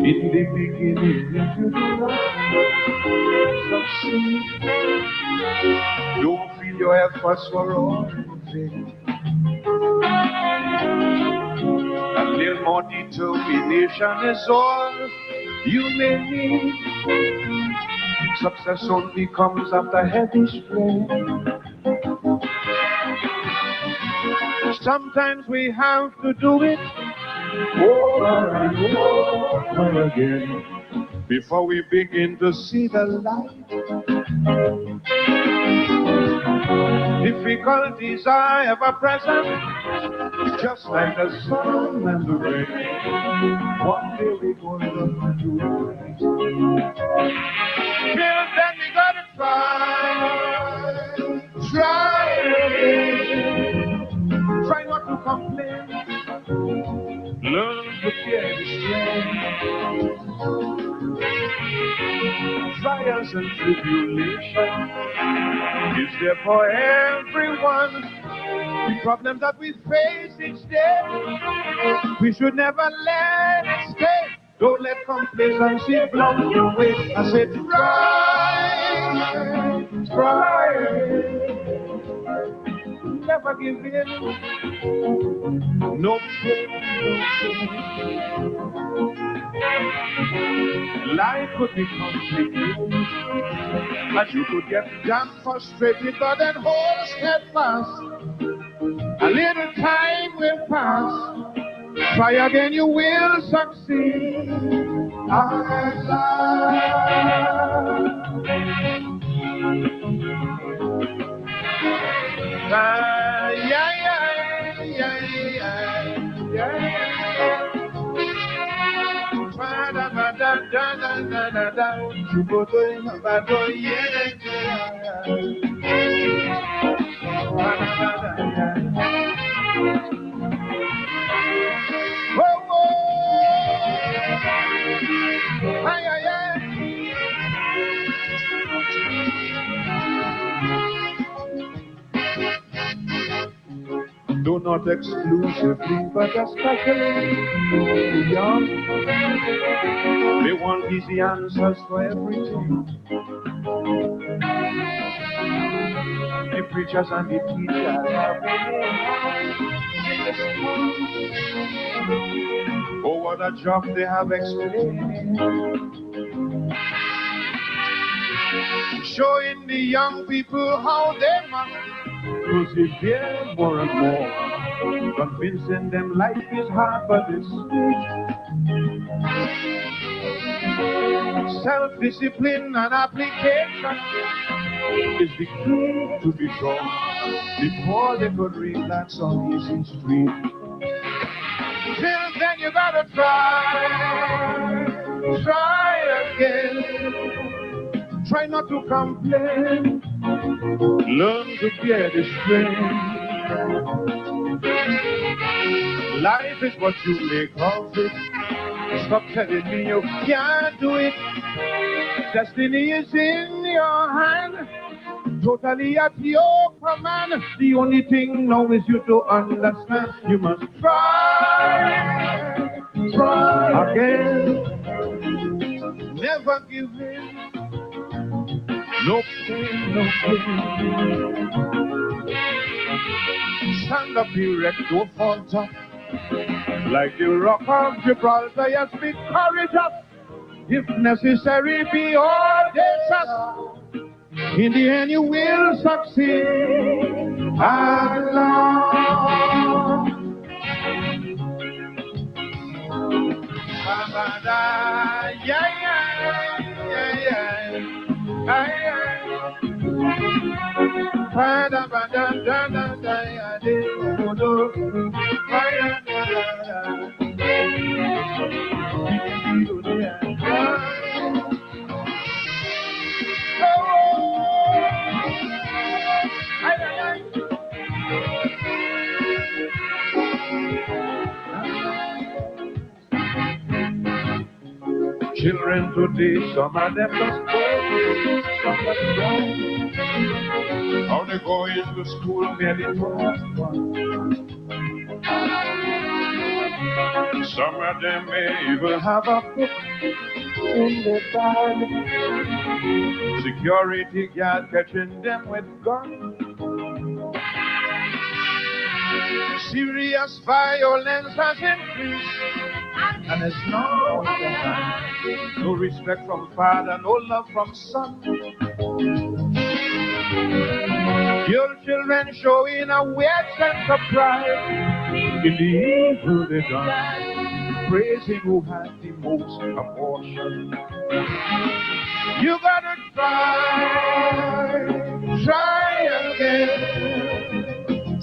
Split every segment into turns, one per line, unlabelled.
In the beginning, if you do not succeed, don't feel your efforts were all in vain. A little more determination is all you may need. Success only comes after heavy strain. Sometimes we have to do it over and over again before we begin to see the light. Difficulties are ever present, just like the sun and the rain. One day we're going to do it. Till then we gotta try again. Try not to complain. Learn to bear the strain. Trials and tribulation is there for everyone. The problems that we face each day, we should never let it stay. Don't let complacency blow you away. I said try, never give in. No pain, life could be complicated, but you could get damn frustrated, but then hold steadfast. A little time will pass. Try again, you will succeed. Do not exclusively, but especially the young. They want easy answers for everything. The preachers and the teachers oh, what a job they have explaining. Showing the young people how they must persevere more and more. Convincing them life is hard, but it's sweet. Self-discipline and application is the key to be gone before they could relax on easy street. Till then you gotta try again. Try not to complain. Learn to bear the strain. Life is what you make of it. Stop telling me you can't do it. Destiny is in your hand, totally at your command. The only thing now is you to understand. You must try again. Never give in. No pain, no pain. Stand up erect, don't falter. Like the rock of Gibraltar, yes, be courageous. If necessary, be audacious. In the end, you will succeed. Allah. Yeah, Children today, some of them just go, some of them don't. How they go into school merely for fun. Some of them may even have a book in their bag. Security guard catching them with guns. Serious violence has increased, and there's no respect from father, no love from son. Your children showing a weird sense of pride in the evil they done, praising who had the most abortion. You gotta try again.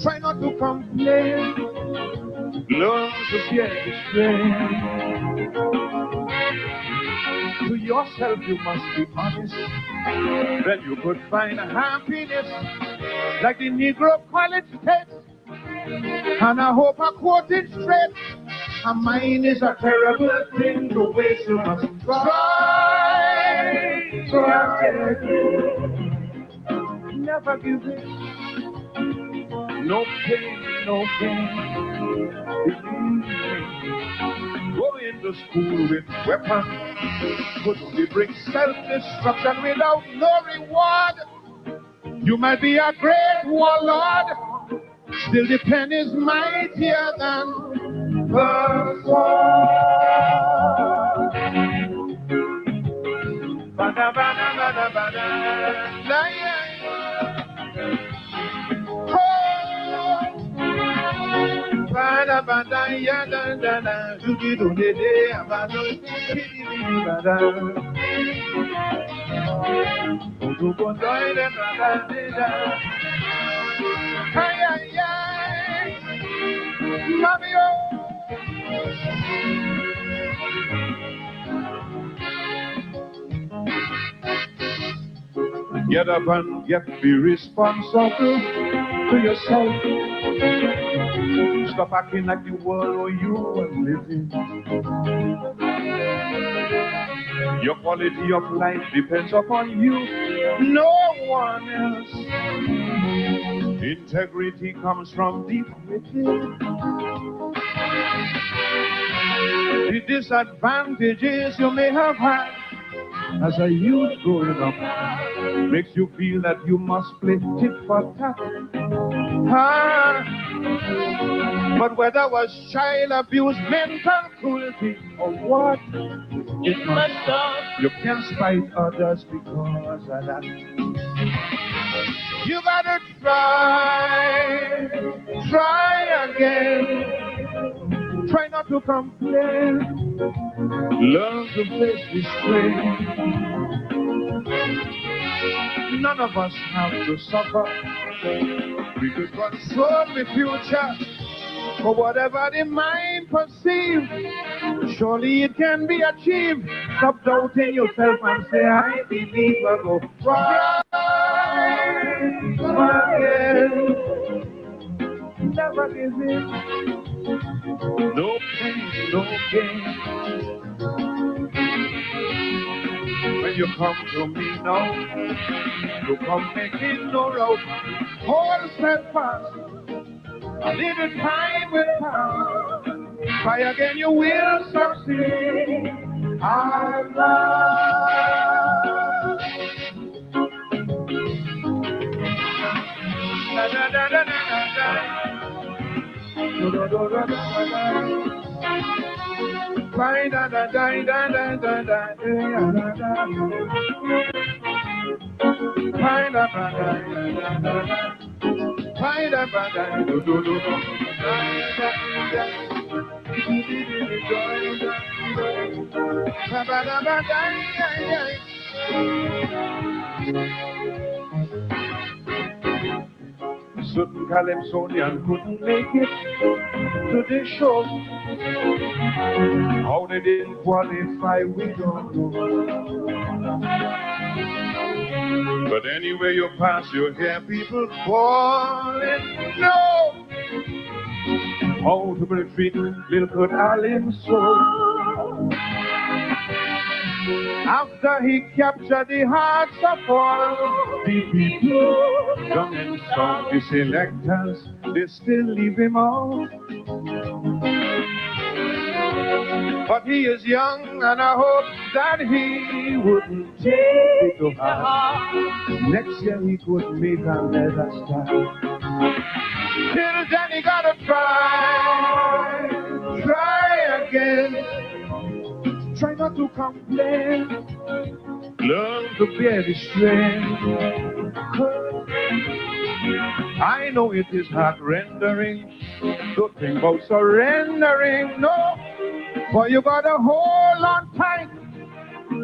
Try not to complain. Learn to bear the strain. To yourself you must be honest. Then you could find happiness, like the Negro college text. And I hope I quote it straight. A mind is a terrible thing to waste. You must try again. Never give in. No pain, no gain. Believe me. Go into school with weapons could only bring self-destruction without no reward. You might be a great warlord, still the pen is mightier than the sword. Bada, bada, bada, bada. Bada bada ya da da da, juki do de de abado, kidi di bada. Odu bondoi de bada de da. Ay ay ay, mami oh. Get up and be responsible to yourself. Stop acting like the world you are living. Your quality of life depends upon you, no one else. Integrity comes from deep within. The disadvantages you may have had as a youth growing up makes you feel that you must play tit for tat. But whether it was child abuse, mental cruelty, or what, it must stop. You can't spite others because of that. You gotta try again. Try not to complain. Learn to face the strain. None of us have to suffer. We could control the future for whatever the mind perceives. Surely it can be achieved. Stop doubting yourself and say, I believe I go try again. Never give in. No pain, no gain. When you come to me now, you come making no road. Hold steadfast, a little time will pass. Try again, you will succeed. I love. Da da da da da da. Da da da da da. Da da da da da da da da. Certain Calypsonian couldn't make it to the show. How they didn't qualify, we don't know. But anywhere you pass, you hear people calling, no. How to be treated, little good Allen soul. After he captured the hearts of all the people, young and strong, the selectors, they still leave him out. But he is young, and I hope that he wouldn't take it to heart. Next year he could make another start. Till then he gotta try again. Try not to complain. Learn to bear the strength. I know it is heart rendering. Don't think about surrendering, no. For you gotta hold on tight.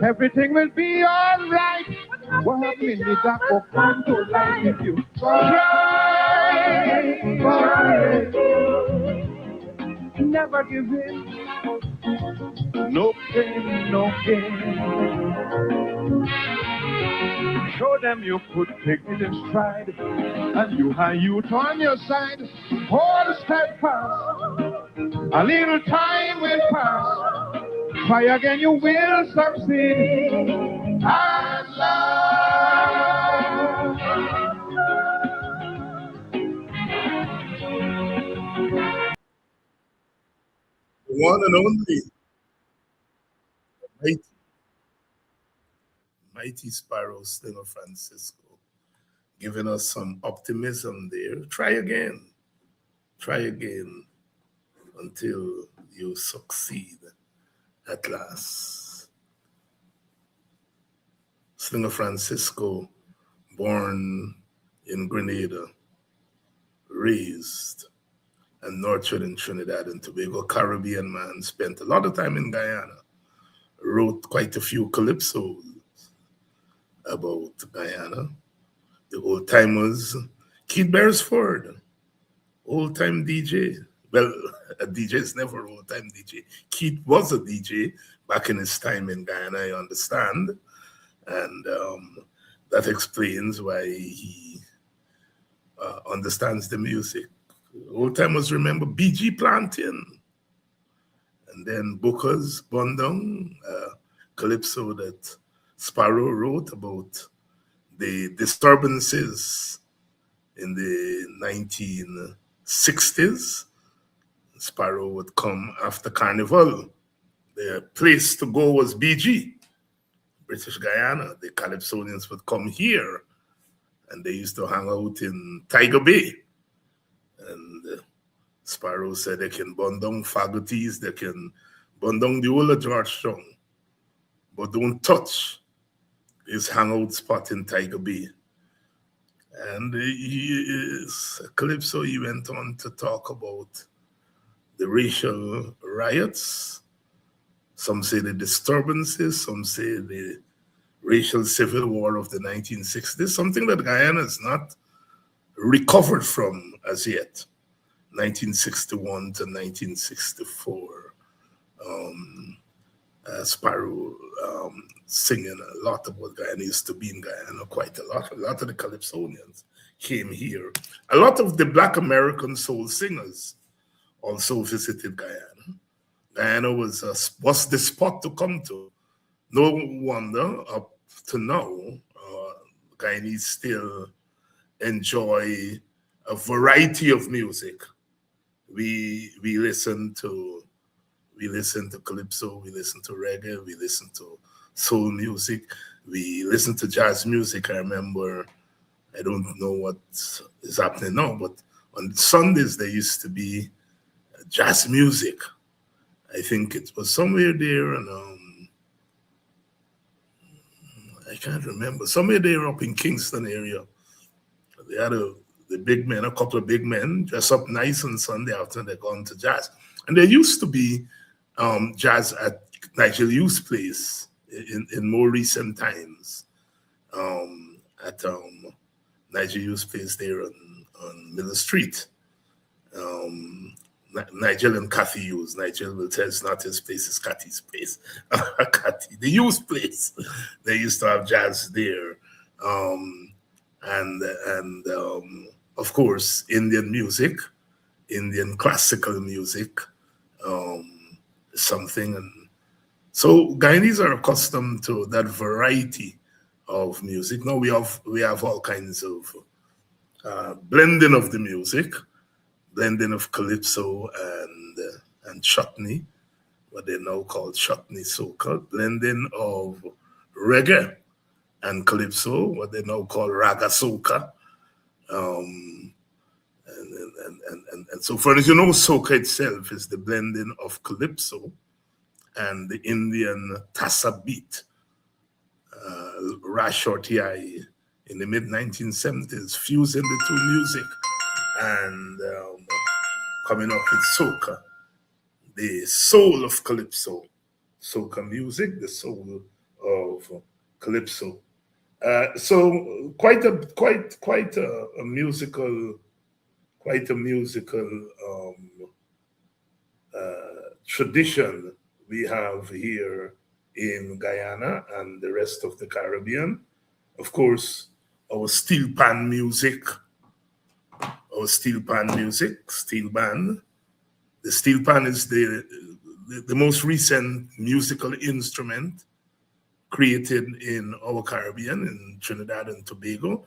Everything will be alright. What happened in the dark will come to light if you try. Never give in. No pain, no gain. Show them you could take it in stride, and you have youth on your side. Hold steadfast. A little time will pass. Try again, you will succeed. And love.
The one and only mighty, mighty Sparrow Slinger Francisco, giving us some optimism there. Try again. Try again until you succeed at last. Slinger Francisco, born in Grenada, raised and nurtured in Trinidad and Tobago, Caribbean man, spent a lot of time in Guyana, wrote quite a few calypsos about Guyana. The old timers, Keith Beresford, old time DJ. Well, a DJ is never old time DJ. Keith was a DJ back in his time in Guyana, I understand. And that explains why he understands the music. Old timers remember BG Planting, and then Booker's Bundong, calypso that Sparrow wrote about the disturbances in the 1960s. Sparrow would come after Carnival. The place to go was BG, British Guyana. The calypsonians would come here, and they used to hang out in Tiger Bay. And Sparrow said they can burn down faculties, they can burn down the whole of Georgetown, but don't touch his hangout spot in Tiger Bay. And his calypso, he went on to talk about the racial riots. Some say the disturbances, some say the racial civil war of the 1960s, something that Guyana has not recovered from as yet. 1961 to 1964. Sparrow singing a lot of what Guyana used to be in Guyana, quite a lot. A lot of the calypsonians came here. A lot of the Black American soul singers also visited Guyana. Guyana was the spot to come to. No wonder up to now, Guyanese still enjoy a variety of music. We listen to calypso, we listen to reggae, we listen to soul music, we listen to jazz music. I remember, I don't know what is happening now, but on Sundays there used to be jazz music. I think it was somewhere there, and I can't remember. Somewhere there up in Kingston area. They had the big men, a couple of big men, dress up nice on Sunday after they gone to jazz. And there used to be jazz at Nigel Youth's place in more recent times. At Nigel Youth's place there on Miller Street. Nigel and Kathy Hughes. Nigel will tell it's not his place, it's Kathy's place. Kathy, the Hughes place. They used to have jazz there. And of course, Indian music, Indian classical music, something, and So Guyanese are accustomed to that variety of music. Now we have all kinds of blending of the music, blending of calypso and chutney, what they now call chutney soca, blending of reggae and calypso, what they now call raga soca. Um, and so far as you know, soca itself is the blending of calypso and the Indian tassa beat. Rash Shorty in the mid 1970s fusing the two music and coming up with soca, the soul of calypso, soca music, the soul of calypso. So quite a musical, tradition we have here in Guyana and the rest of the Caribbean. Of course, our steel pan music, steel band. The steel pan is the most recent musical instrument created in our Caribbean, in Trinidad and Tobago.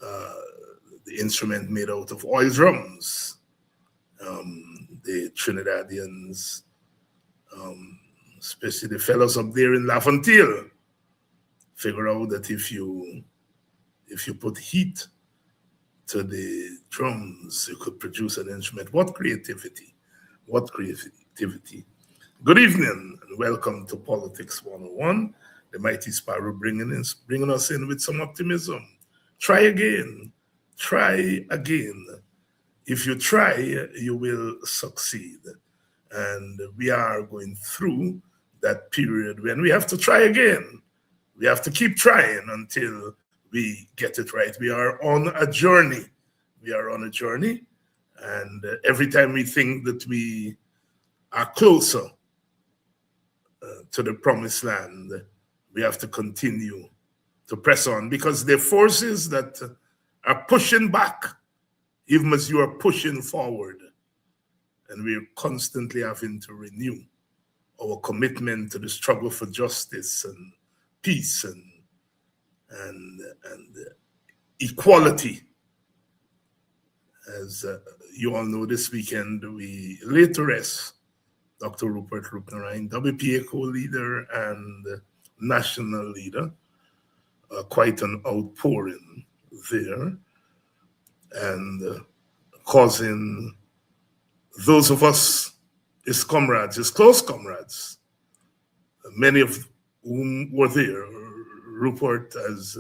The instrument made out of oil drums. The Trinidadians, especially the fellows up there in Laventille, figure out that if you put heat to the drums, you could produce an instrument. What creativity! What creativity! Good evening and welcome to Politics 101. The mighty Sparrow bringing us in with some optimism. Try again. Try again. If you try, you will succeed. And we are going through that period when we have to try again. We have to keep trying until we get it right. We are on a journey. And every time we think that we are closer to the promised land, we have to continue to press on, because there are forces that are pushing back even as you are pushing forward. And we're constantly having to renew our commitment to the struggle for justice and peace and equality. As you all know, this weekend we laid to rest Dr. Rupert Rupnarine, WPA co-leader and national leader. Quite an outpouring there, and causing those of us, his comrades, his close comrades, many of whom were there, Rupert, as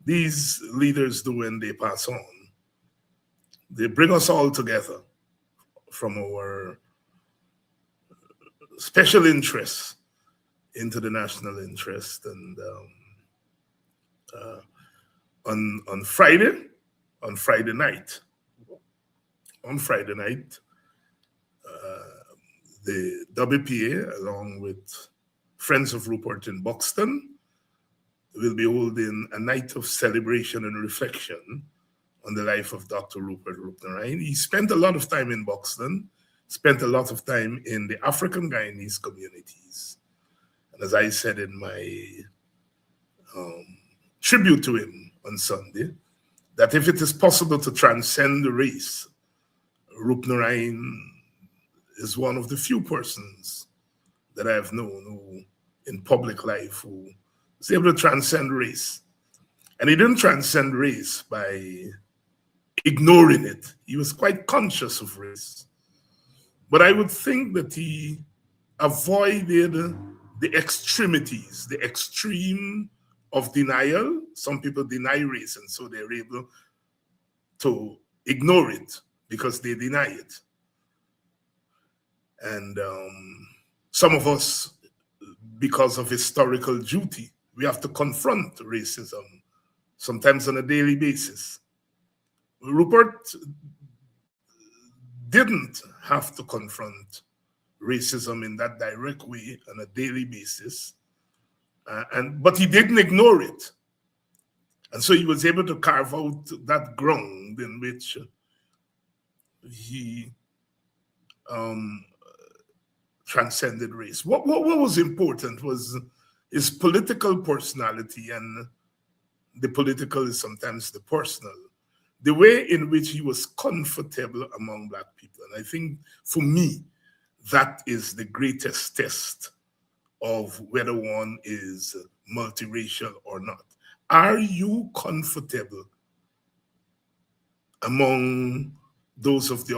these leaders do when they pass on. They bring us all together from our special interests into the national interest. And on Friday night, the WPA, along with Friends of Rupert in Buxton, will be holding a night of celebration and reflection on the life of Dr. Rupert Rupnarine. He spent a lot of time in Buxton, spent a lot of time in the African Guyanese communities. And as I said in my tribute to him on Sunday, that if it is possible to transcend the race, Rupnarine is one of the few persons that I have known who, in public life, who is able to transcend race. And he didn't transcend race by ignoring it. He was quite conscious of race. But I would think that he avoided the extremities, the extreme of denial. Some people deny race, and so they're able to ignore it because they deny it. And some of us, because of historical duty, we have to confront racism, sometimes on a daily basis. Rupert didn't have to confront racism in that direct way on a daily basis, but he didn't ignore it. And so he was able to carve out that ground in which he transcended race. What was important was his political personality, and the political is sometimes the personal. The way in which he was comfortable among Black people. And I think for me, that is the greatest test of whether one is multiracial or not. Are you comfortable among those of the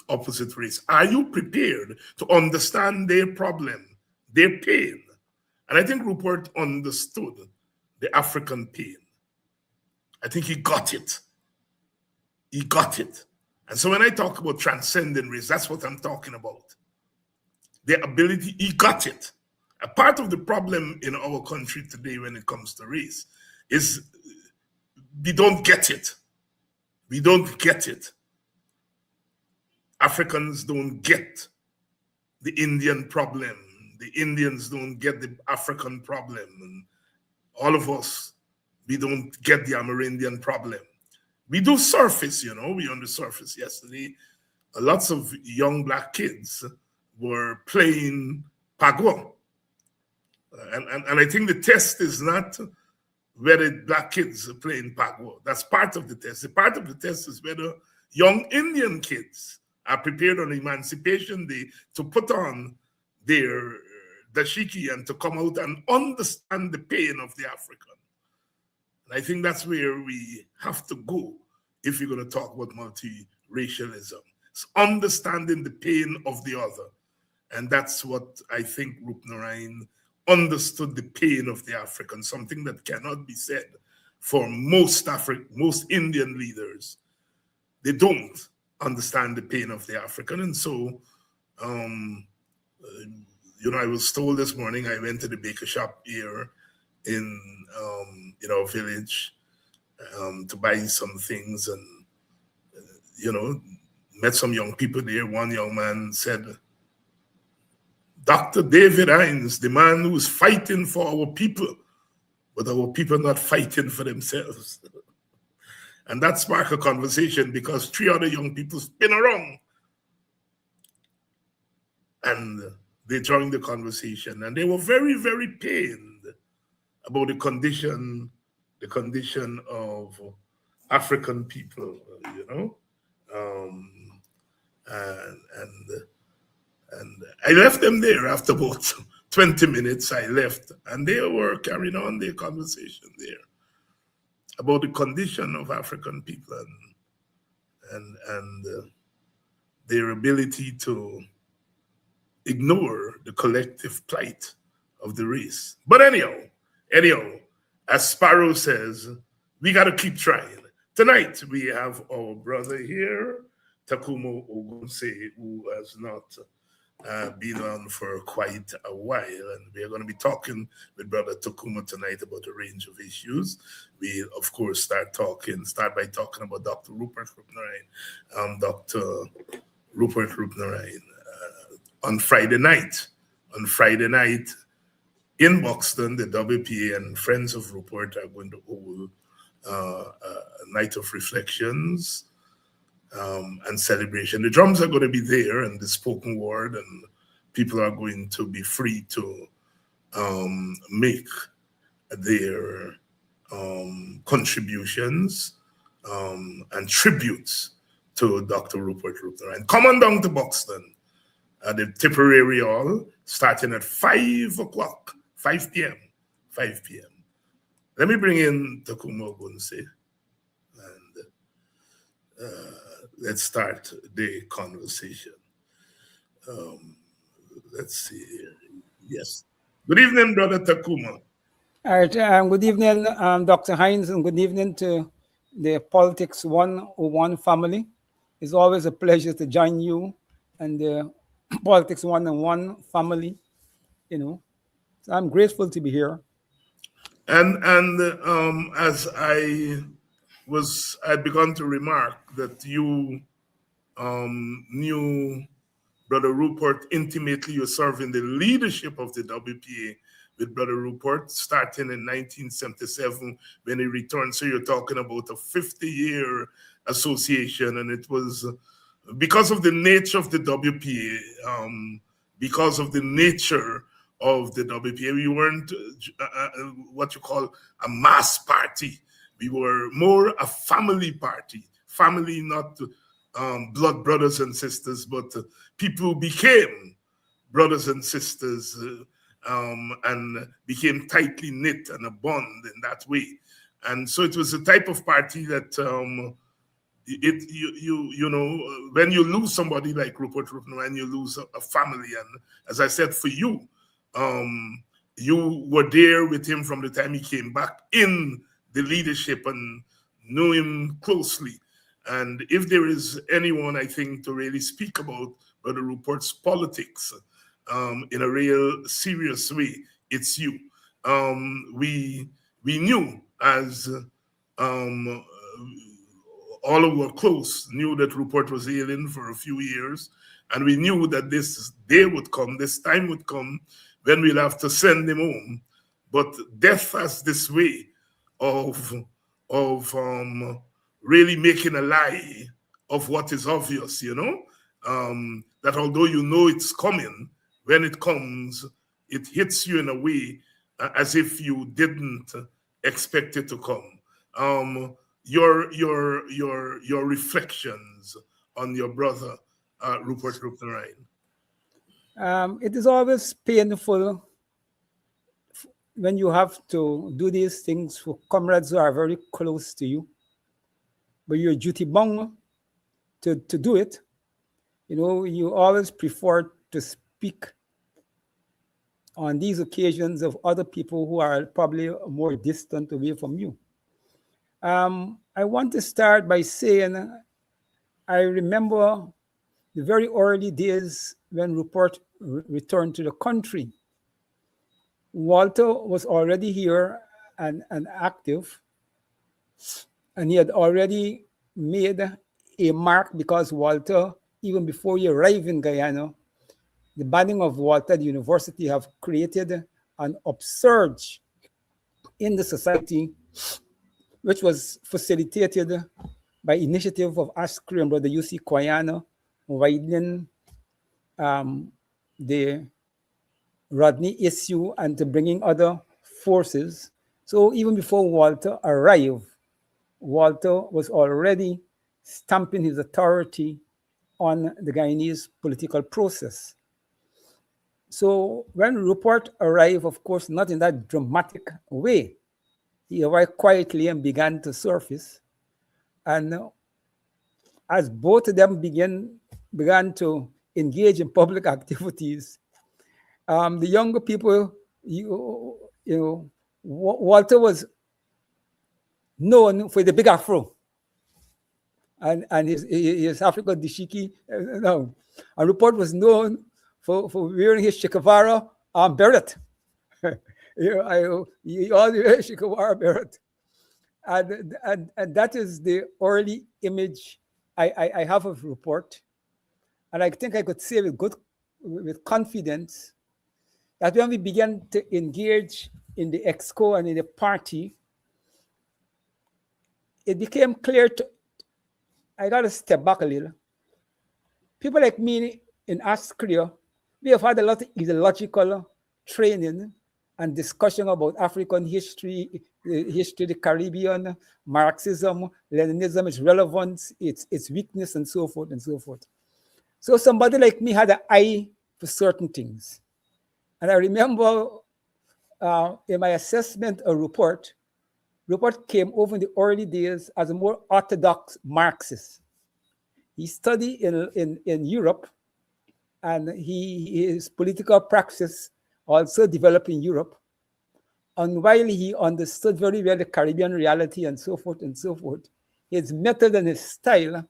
opposite race? Are you prepared to understand their problem, their pain? And I think Rupert understood the African pain. I think he got it. He got it. And so when I talk about transcending race, that's what I'm talking about. The ability, he got it. A part of the problem in our country today when it comes to race is we don't get it. We don't get it. Africans don't get the Indian problem. The Indians don't get the African problem. And all of us, we don't get the Amerindian problem. We do surface, we on the surface yesterday. Lots of young Black kids were playing Pagua. And I think the test is not whether Black kids are playing Pagua. That's part of the test. The part of the test is whether young Indian kids are prepared on Emancipation Day to put on their dashiki and to come out and understand the pain of the African. And I think that's where we have to go if you're going to talk about multiracialism. It's understanding the pain of the other. And that's what I think Rupnarayan understood, the pain of the African, something that cannot be said for most Indian leaders. They don't understand the pain of the African. And so, I was told this morning, I went to the baker shop here in our village to buy some things, and met some young people there. One young man said, Dr. David Hines, the man who is fighting for our people, but our people not fighting for themselves. And that sparked a conversation because 3 other young people spin around and they joined the conversation, and they were very, very pained about the condition of African people, and I left them there after about 20 minutes. I left, and they were carrying on their conversation there about the condition of African people and their ability to ignore the collective plight of the race. But anyhow, as Sparrow says, we got to keep trying. Tonight, we have our brother here, Tacuma Ogunseye, who has not been on for quite a while. And we are going to be talking with Brother Tacuma tonight about a range of issues. We, of course, start by talking about Dr. Rupert Rupnarayan. Dr. Rupert Rupnarayan. On Friday night in Buxton, the WPA and Friends of Rupert are going to hold a night of reflections and celebration. The drums are going to be there, and the spoken word, and people are going to be free to make their contributions and tributes to Dr. Rupert Rupnarayan. Come on down to Buxton at the Tipperary Hall, starting at 5 p.m. Let me bring in Tacuma Ogunseye, and let's start the conversation. Let's see here. Yes. Good evening, Brother Tacuma.
All right. Good evening, Dr. Hines, and good evening to the Politics 101 family. It's always a pleasure to join you and the Politics 101 family. So I'm grateful to be here.
And as I'd begun to remark that you knew Brother Rupert intimately. You served in the leadership of the WPA with Brother Rupert, starting in 1977 when he returned. So you're talking about a 50-year association, and it was because of the nature of the WPA, because of the nature of the WPA. We weren't what you call a mass party. We were more a family party. Family, not blood brothers and sisters, but people became brothers and sisters and became tightly knit and a bond in that way. And so it was a type of party that you know, when you lose somebody like Rupert Rupner, and you lose a family, and as I said, for you, you were there with him from the time he came back in the leadership and knew him closely. And if there is anyone, I think, to really speak about Brother Rupert's politics in a real serious way, it's you. We knew, as all who were close knew, that Rupert was ailing for a few years, and we knew that this day would come, this time would come, when we'll have to send him home. But death has this way of really making a lie of what is obvious, you know, that although you know it's coming, when it comes, it hits you in a way as if you didn't expect it to come. Your reflections on your brother, Rupert Rupner.
It is always painful when you have to do these things for comrades who are very close to you, but you're duty bound to do it. You know, you always prefer to speak on these occasions of other people who are probably more distant away from you. I want to start by saying I remember the very early days when Rupert returned to the country. Walter was already here and active, and he had already made a mark, because Walter, even before he arrived in Guyana, the banning of Walter at the university have created an upsurge in the society, which was facilitated by initiative of Ascri and Brother U.C. Koyana, widening the Rodney issue and to bringing other forces. So even before Walter arrived, Walter was already stamping his authority on the Guyanese political process. So when Rupert arrived, of course, not in that dramatic way, he arrived quietly and began to surface. And as both of them began to engage in public activities, the younger people, you know, Walter was known for the big afro and his African dashiki. No, and Rupert was known for wearing his Shikawara beret. He always wear Shikawara beret. And that is the early image I have of Rupert. And I think I could say with confidence that when we began to engage in the EXCO and in the party, it became clear I got to step back a little. People like me in Askria, we have had a lot of ideological training and discussion about African history, history of the Caribbean, Marxism, Leninism, its relevance, its weakness, and so forth and so forth. So somebody like me had an eye for certain things. And I remember in my assessment of Rupert came over in the early days as a more orthodox Marxist. He studied in Europe, and his political praxis also developed in Europe. And while he understood very well the Caribbean reality and so forth, his method and his style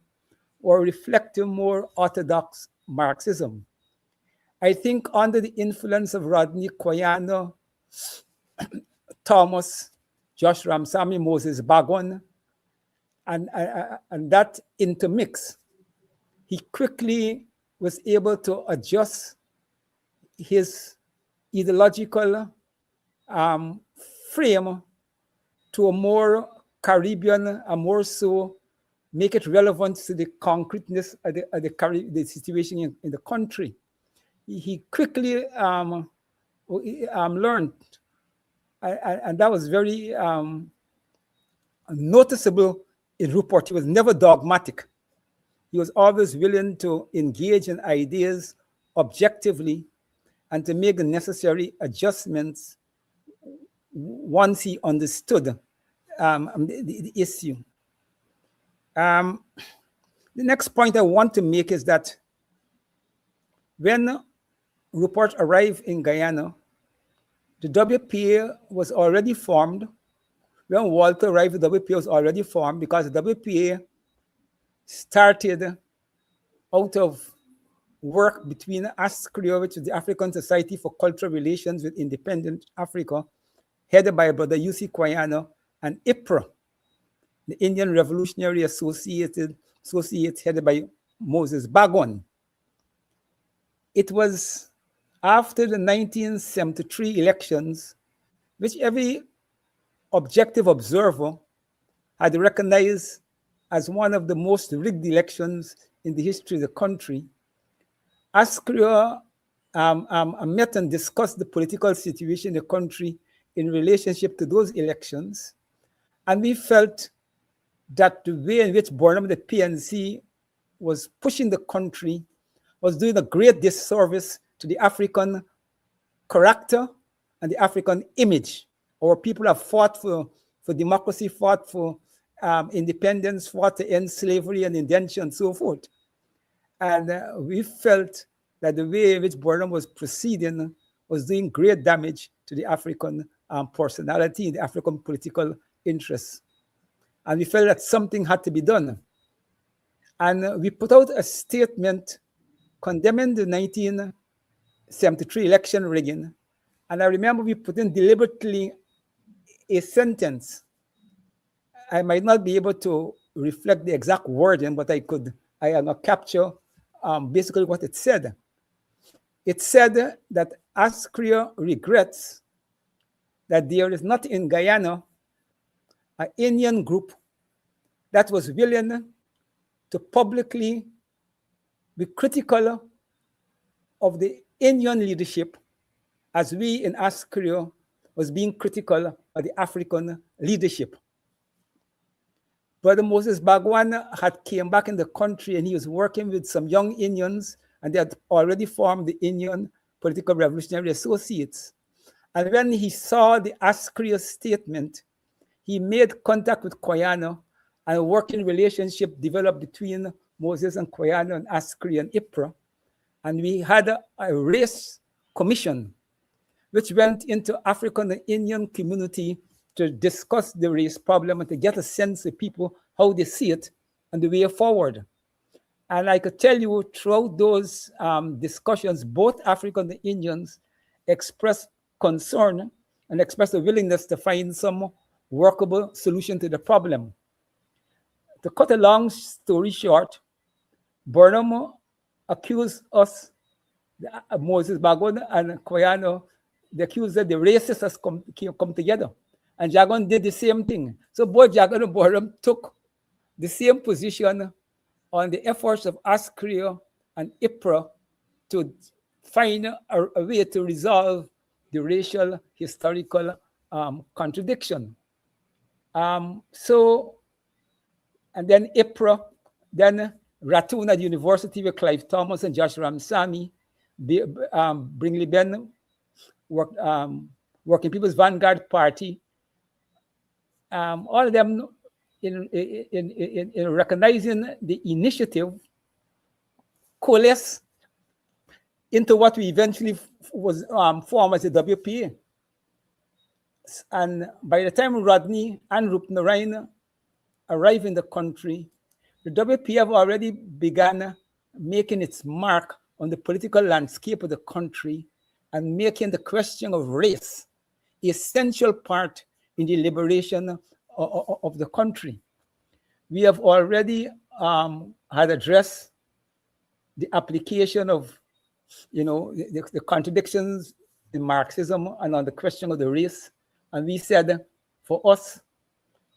were reflecting more orthodox Marxism. I think under the influence of Rodney Koyana, Thomas, Josh Ramsamy, Moses Bagon, and that intermix, he quickly was able to adjust his ideological frame to a more Caribbean, a more so make it relevant to the concreteness of the situation in the country. he quickly learned, and that was very noticeable in Rupert. He was never dogmatic. He was always willing to engage in ideas objectively and to make the necessary adjustments once he understood the issue. The next point I want to make is that when Rupert arrived in Guyana, the WPA was already formed. When Walter arrived, the WPA was already formed because the WPA started out of work between ASCRIO, which is the African Society for Cultural Relations with Independent Africa, headed by Brother U.C. Quayano, and IPRA, the Indian Revolutionary Associate headed by Moses Bagwan. It was after the 1973 elections, which every objective observer had recognized as one of the most rigged elections in the history of the country, ASCRIO met and discussed the political situation in the country in relationship to those elections. And we felt that the way in which Burnham, the PNC, was pushing the country was doing a great disservice to the African character and the African image. Our people have fought for democracy, fought for independence, fought to end slavery and indenture and so forth. And we felt that the way in which Burnham was proceeding was doing great damage to the African personality, the African political interests. And we felt that something had to be done. And we put out a statement condemning the 1973 election rigging. And I remember we put in deliberately a sentence. I might not be able to reflect the exact wording, but I capture basically what it said. It said that ASCRIO regrets that there is not in Guyana an Indian group that was willing to publicly be critical of the Indian leadership as we in ASCRIO was being critical of the African leadership. Brother Moses Bagwan had came back in the country and he was working with some young Indians, and they had already formed the Indian Political Revolutionary Associates. And when he saw the ASCRIO statement, he made contact with Quayano, and a working relationship developed between Moses and Quayano and ASCRIO and IPRA. And we had a race commission which went into African and Indian community to discuss the race problem and to get a sense of people, how they see it and the way forward. And I could tell you throughout those discussions, both African and Indians expressed concern and expressed a willingness to find some workable solution to the problem. To cut a long story short, Burnham accused us, Moses Bagwan and Quayano, they accused that the racists has come together. And Jagan did the same thing. So both Jagan and Burnham took the same position on the efforts of ASCRIO and IPRA to find a way to resolve the racial historical contradiction. And then IPRA, then Ratuna at the University with Clive Thomas and Josh Ramsamy, Bringley Ben, Working People's Vanguard Party, all of them in recognizing the initiative coalesce into what we eventually was formed as the WPA. And by the time Rodney and Rupnarayan arrived in the country, the WPA have already begun making its mark on the political landscape of the country and making the question of race an essential part in the liberation of the country. We have already had addressed the application of, the contradictions in Marxism and on the question of the race. And we said, for us,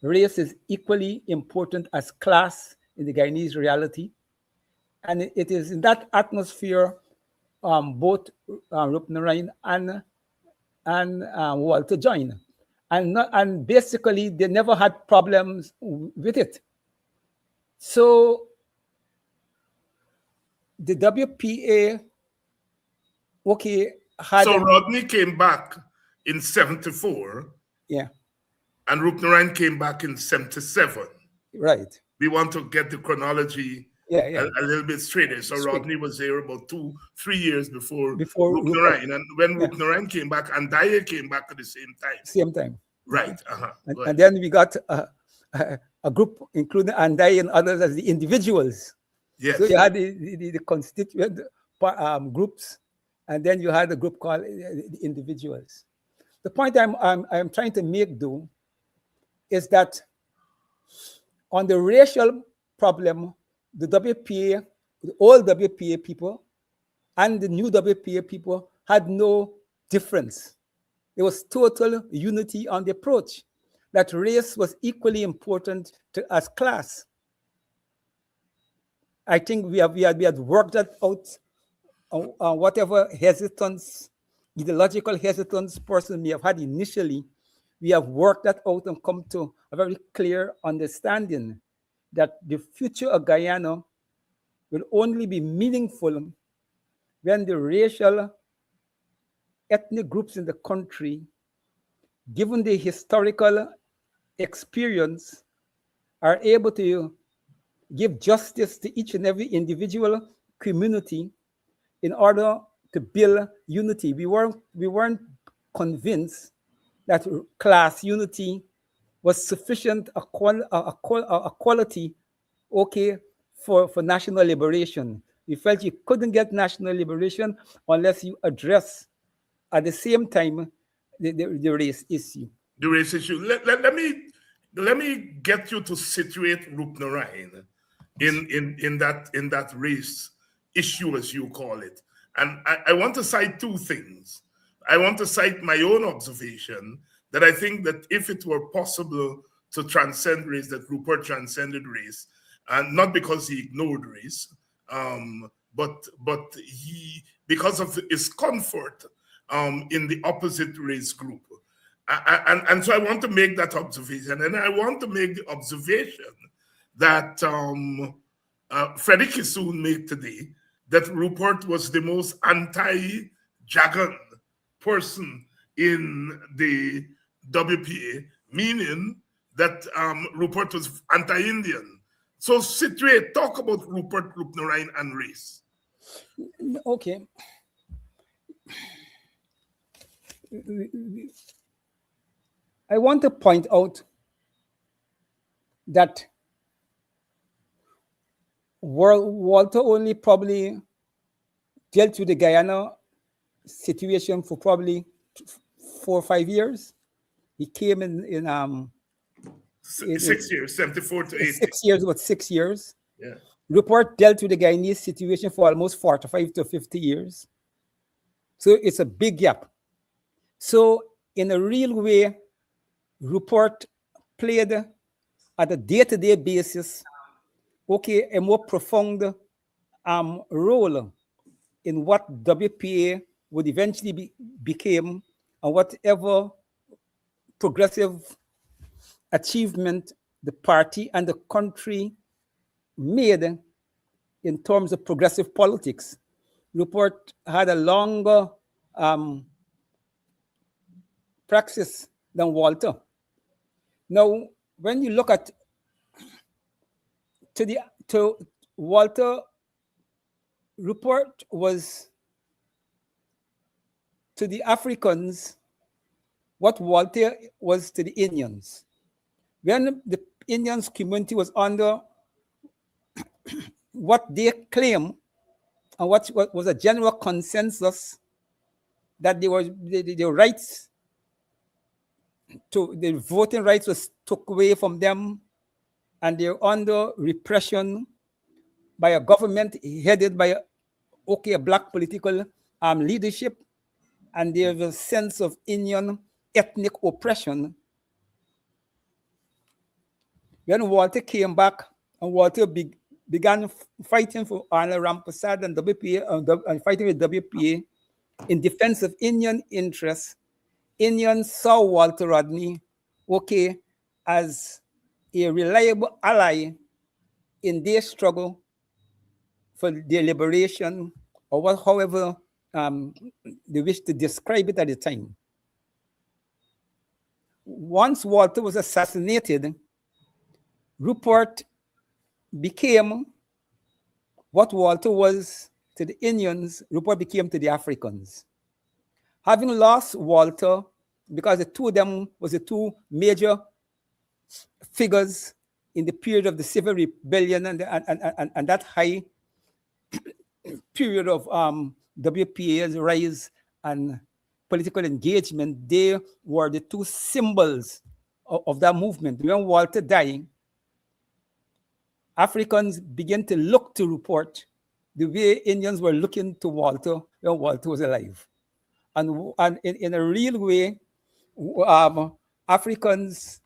race is equally important as class in the Guyanese reality. And it is in that atmosphere both Rupnarain and Walter joined, and basically they never had problems with it. So the WPA, had
So Rodney came back in 74
yeah,
and Rupnarain came back in 77.
right.
We want to get the chronology
Yeah.
a little bit straighter. So
Straight.
Rodney was there about 2-3 years before
Before
Rupnarain. And when
yeah.
Rupnarain came back, Andaye came back at the same time.
Same time.
Right.
And then we got a group, including Andai and others, as the individuals.
Yes.
So you had the constituent groups, and then you had a group called the individuals. The point I'm trying to make, though, is that on the racial problem, the WPA, the old WPA people and the new WPA people had no difference. There was total unity on the approach, that race was equally important as class. I think we had worked that out. Whatever hesitance, ideological hesitance person may have had initially, we have worked that out and come to a very clear understanding that the future of Guyana will only be meaningful when the racial ethnic groups in the country, given the historical experience, are able to give justice to each and every individual community in order to build unity. We weren't convinced that class unity was sufficient a quality for national liberation. We felt you couldn't get national liberation unless you address at the same time the race issue.
The race issue. Let me get you to situate Rupnarain in that race issue, as you call it. And I want to cite two things. I want to cite my own observation that I think that if it were possible to transcend race, that Rupert transcended race, and not because he ignored race, but he, because of his comfort in the opposite race group. And so I want to make that observation. And I want to make the observation that Freddie Kissoon made today, that Rupert was the most anti-Jagan person in the WPA, meaning that Rupert was anti-Indian. So situate, talk about Rupert, Rupnarain, and race.
Okay. I want to point out that Walter only probably dealt with the Guyana situation for probably 4 or 5 years. He came in
6 years, 74 to 80.
6 years, about 6 years.
Yeah.
Rupert dealt with the Guyanese situation for almost 45 to 50 years. So it's a big gap. So in a real way, Rupert played at a day-to-day basis, a more profound role in what WPA would eventually became, and whatever progressive achievement the party and the country made in terms of progressive politics. Rupert had a longer praxis than Walter. Now, when you look at to Walter, Rupert was to the Africans what Walter was to the Indians. When the Indians community was under what they claim and what was a general consensus that their rights to the voting rights was took away from them, and they're under repression by a government headed by a black political leadership, and there's a sense of Indian ethnic oppression. When Walter came back and Walter began fighting for Arnold Rampersad and WPA, and fighting with WPA in defense of Indian interests, Indians saw Walter Rodney, okay, as a reliable ally in their struggle for their liberation, or what, however they wish to describe it at the time. Once Walter was assassinated, Rupert became what Walter was to the Indians, Rupert became to the Africans. Having lost Walter, because the two of them was the two major figures in the period of the Civil Rebellion and that high period of WPA's rise and political engagement, they were the two symbols of that movement. When Walter died, Africans began to look to Rupert the way Indians were looking to Walter when Walter was alive. And in a real way, Africans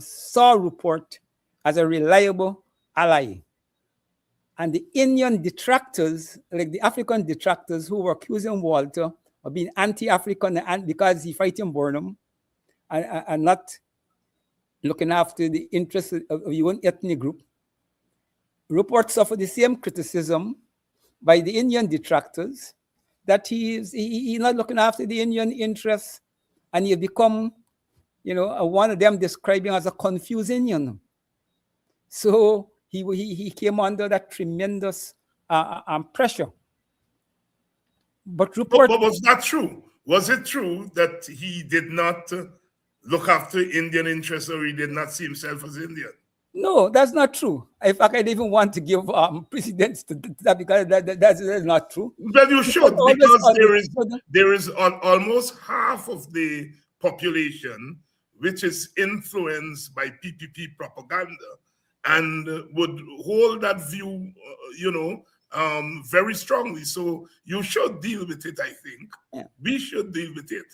saw Rupert as a reliable ally. And the Indian detractors, like the African detractors who were accusing Walter of being anti-African and because he fighting Burnham and not looking after the interests of your own ethnic group, Rupert suffered the same criticism by the Indian detractors that he's not looking after the Indian interests, and he become, one of them describing as a confused Indian. So he came under that tremendous pressure. But Rupert...
But was that true? Was it true that he did not look after Indian interests, or he did not see himself as Indian?
No, that's not true. In fact, I didn't even want to give precedence to that because that's not true.
Well, you should, because there is almost half of the population which is influenced by PPP propaganda and would hold that view, very strongly. So you should deal with it, I think. Yeah. We should deal with it,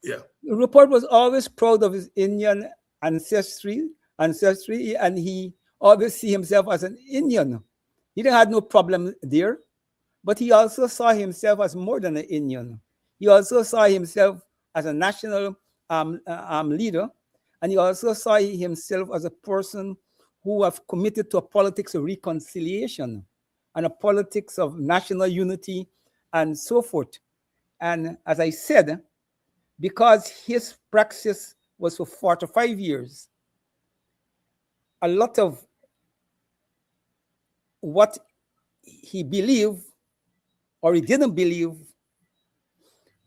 Yeah.
Rupert was always proud of his Indian ancestry, and he always see himself as an Indian. He didn't have no problem there, but he also saw himself as more than an Indian. He also saw himself as a national leader, and he also saw himself as a person who have committed to a politics of reconciliation and a politics of national unity and so forth. And as I said, because his praxis was for 45 years, a lot of what he believed or he didn't believe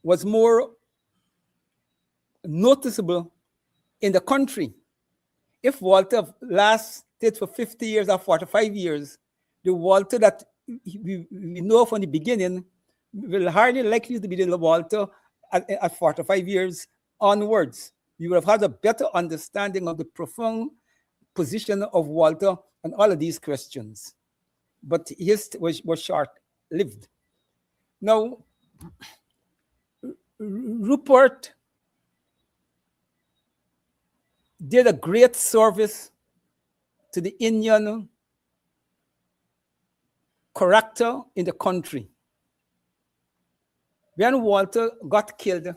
was more noticeable in the country. If Walter lasted for 50 years or 45 years, the Walter that we know from the beginning will hardly likely to be the Walter at 45 years onwards. You would have had a better understanding of the profound position of Walter on all of these questions. But his was short-lived. Now, Rupert did a great service to the Indian character in the country. When Walter got killed,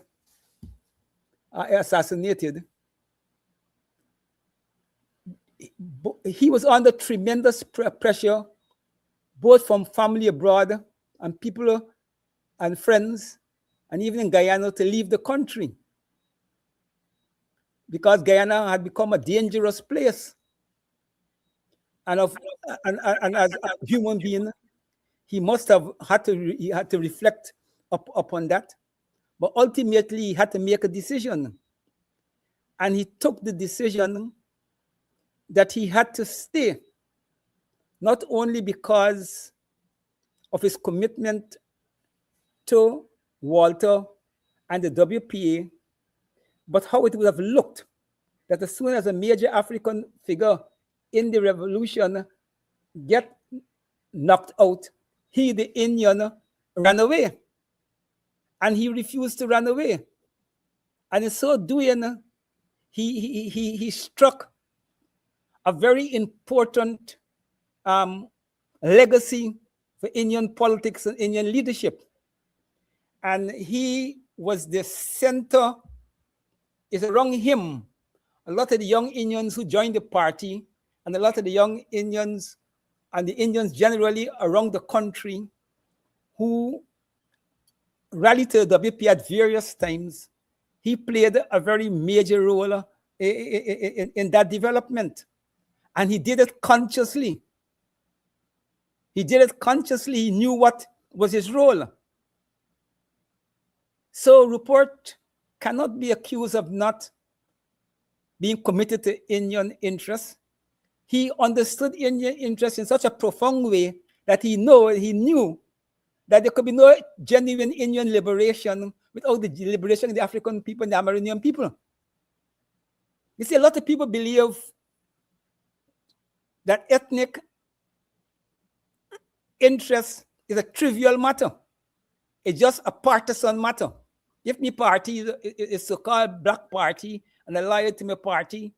assassinated, he was under tremendous pressure, both from family abroad and people and friends, and even in Guyana, to leave the country, because Guyana had become a dangerous place. And as a human being, he must have had to reflect upon that. But ultimately, he had to make a decision. And he took the decision that he had to stay, not only because of his commitment to Walter and the WPA, but how it would have looked that as soon as a major African figure in the revolution get knocked out, he, the Indian, ran away. And he refused to run away. And in so doing, he struck a very important legacy for Indian politics and Indian leadership. And he was the center. It's around him a lot of the young Indians who joined the party, and a lot of the young Indians and the Indians generally around the country who rallied to the WP at various times. He played a very major role in that development. And he did it consciously. He did it consciously. He knew what was his role. So Rupert cannot be accused of not being committed to Indian interests. He understood Indian interests in such a profound way that he knew that there could be no genuine Indian liberation without the liberation of the African people and the Amerindian people. You see, a lot of people believe that ethnic interest is a trivial matter. It's just a partisan matter. If my party is so-called black party and I lie to my party,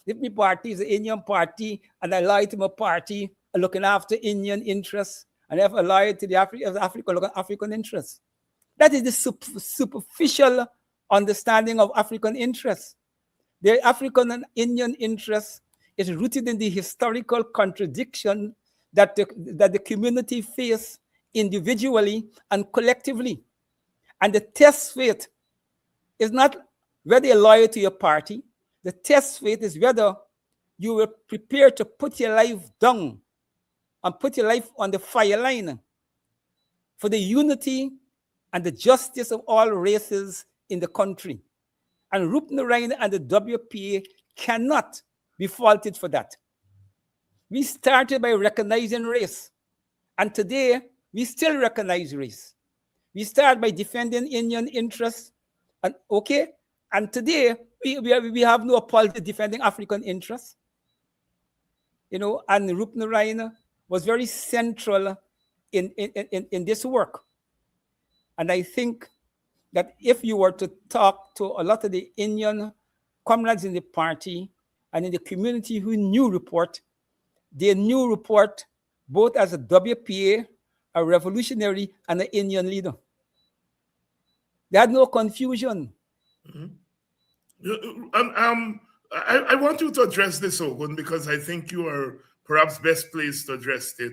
if my party is an Indian party and I lie to my party looking after Indian interests, and if I lie to the African looking African interests. That is the superficial understanding of African interests. The African and Indian interest is rooted in the historical contradiction that the community face individually and collectively. And the test for it is not whether you're loyal to your party. The test for it is whether you were prepared to put your life down and put your life on the fire line for the unity and the justice of all races in the country. And Rupnarayan and the WPA cannot be faulted for that. We started by recognizing race, and today we still recognize race. We start by defending Indian interests, and today we have no apology defending African interests. And Rupnarayan was very central in this work. And I think that if you were to talk to a lot of the Indian comrades in the party and in the community who knew Rupert, they knew Rupert both as a WPA, a revolutionary, and an Indian leader. They had no confusion.
I want you to address this, Ogun, because I think you are perhaps best placed to address it.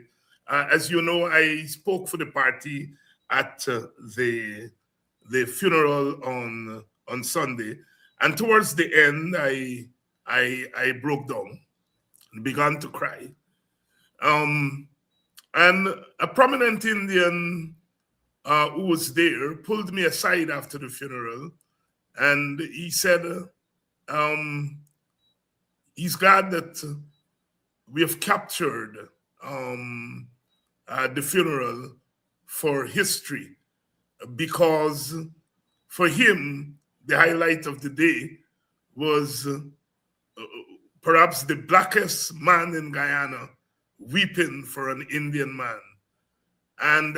As you know, I spoke for the party at the funeral on Sunday, and towards the end, I broke down and began to cry. And a prominent Indian who was there pulled me aside after the funeral, and he said he's glad that we have captured the funeral for history, because for him, the highlight of the day was perhaps the blackest man in Guyana weeping for an Indian man. And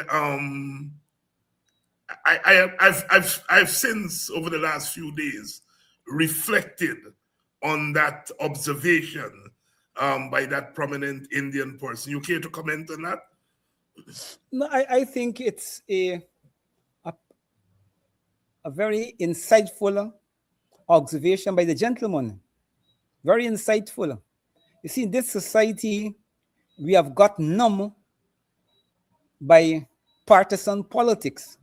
I've since, over the last few days, reflected on that observation by that prominent Indian person. You care to comment on that?
No, I think it's a very insightful observation by the gentleman. Very insightful. You see, in this society, we have got numb by partisan politics.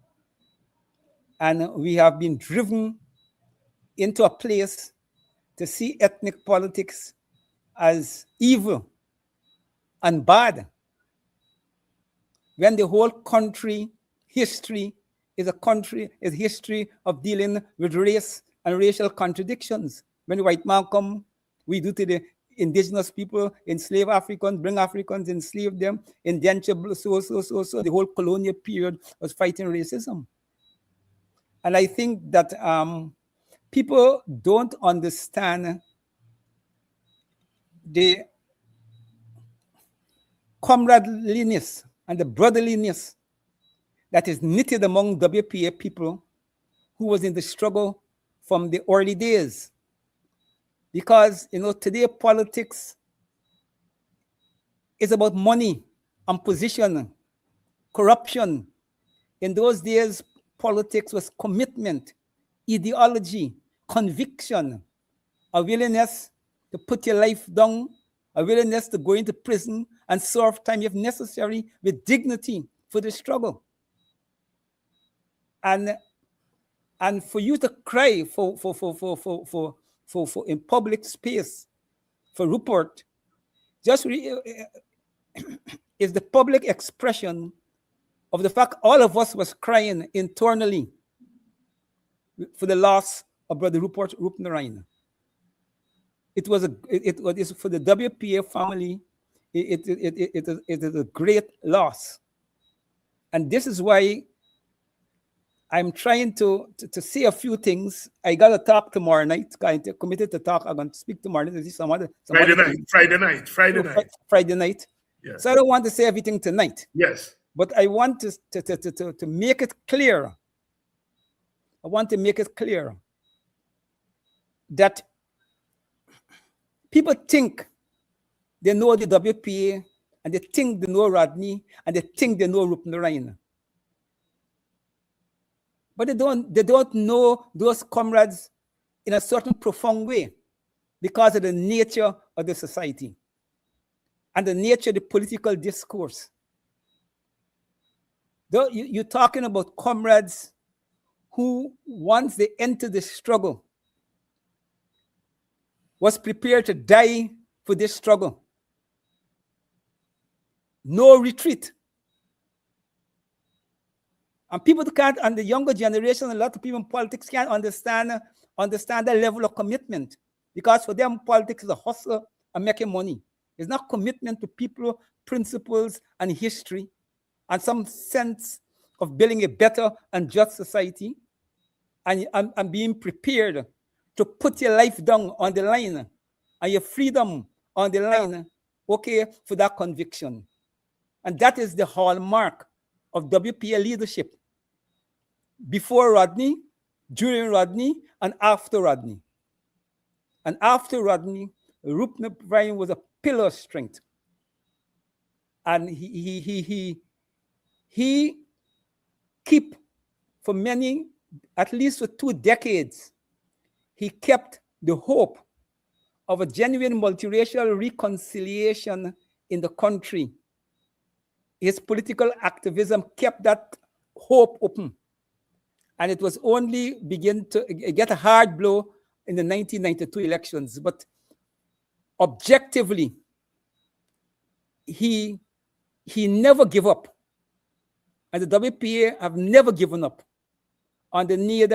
And we have been driven into a place to see ethnic politics as evil and bad, when the whole country history is a history of dealing with race and racial contradictions. When the white man come, we do to the indigenous people, enslave Africans, bring Africans, enslave them, indenture, so. The whole colonial period was fighting racism. And I think that people don't understand the comradeliness and the brotherliness that is knitted among WPA people who was in the struggle from the early days. Because, today politics is about money and position, corruption. In those days, politics was commitment, ideology, conviction, a willingness to put your life down, a willingness to go into prison and serve time if necessary with dignity for the struggle. And for you to cry for in public space for Rupert, just is the public expression of the fact all of us was crying internally for the loss of Brother Rupert Rupnaraine. It was for the WPA family. It is a great loss, and this is why I'm trying to say a few things. I got to talk tomorrow night. I'm committed to talk. I'm going to speak tomorrow night. Friday night.
Yes.
So I don't want to say everything tonight.
Yes.
But I want to make it clear. I want to make it clear that people think they know the WPA, and they think they know Rodney, and they think they know Rupnaraine. But they don't know those comrades in a certain profound way because of the nature of the society and the nature of the political discourse. Though you're talking about comrades who, once they enter the struggle, was prepared to die for this struggle. No retreat. And people can't, and the younger generation, a lot of people in politics can't understand that level of commitment, because for them, politics is a hustle and making money. It's not commitment to people, principles, and history, and some sense of building a better and just society, and being prepared to put your life down on the line and your freedom on the line, okay, for that conviction. And that is the hallmark of WPA leadership. Before Rodney, during Rodney, and after Rodney. And after Rodney, Rupnaraine was a pillar of strength. And he kept for many, at least for 2 decades, he kept the hope of a genuine multiracial reconciliation in the country. His political activism kept that hope open. And it was only begin to get a hard blow in the 1992 elections. But objectively, he never gave up. And the WPA have never given up on the need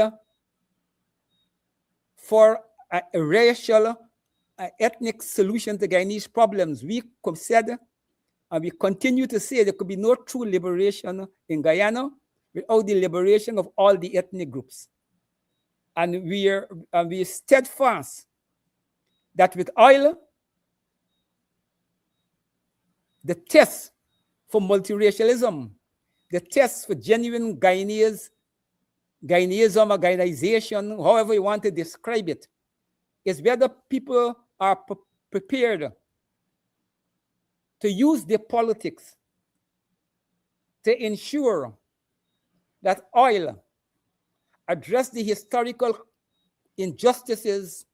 for a racial, ethnic solution to Guyanese problems. We said, and we continue to say, there could be no true liberation in Guyana without the liberation of all the ethnic groups. And we are steadfast that with oil, the test for multiracialism, the test for genuine Guyanism or Guyanization, however you want to describe it, is whether people are prepared to use their politics to ensure that oil address the historical injustices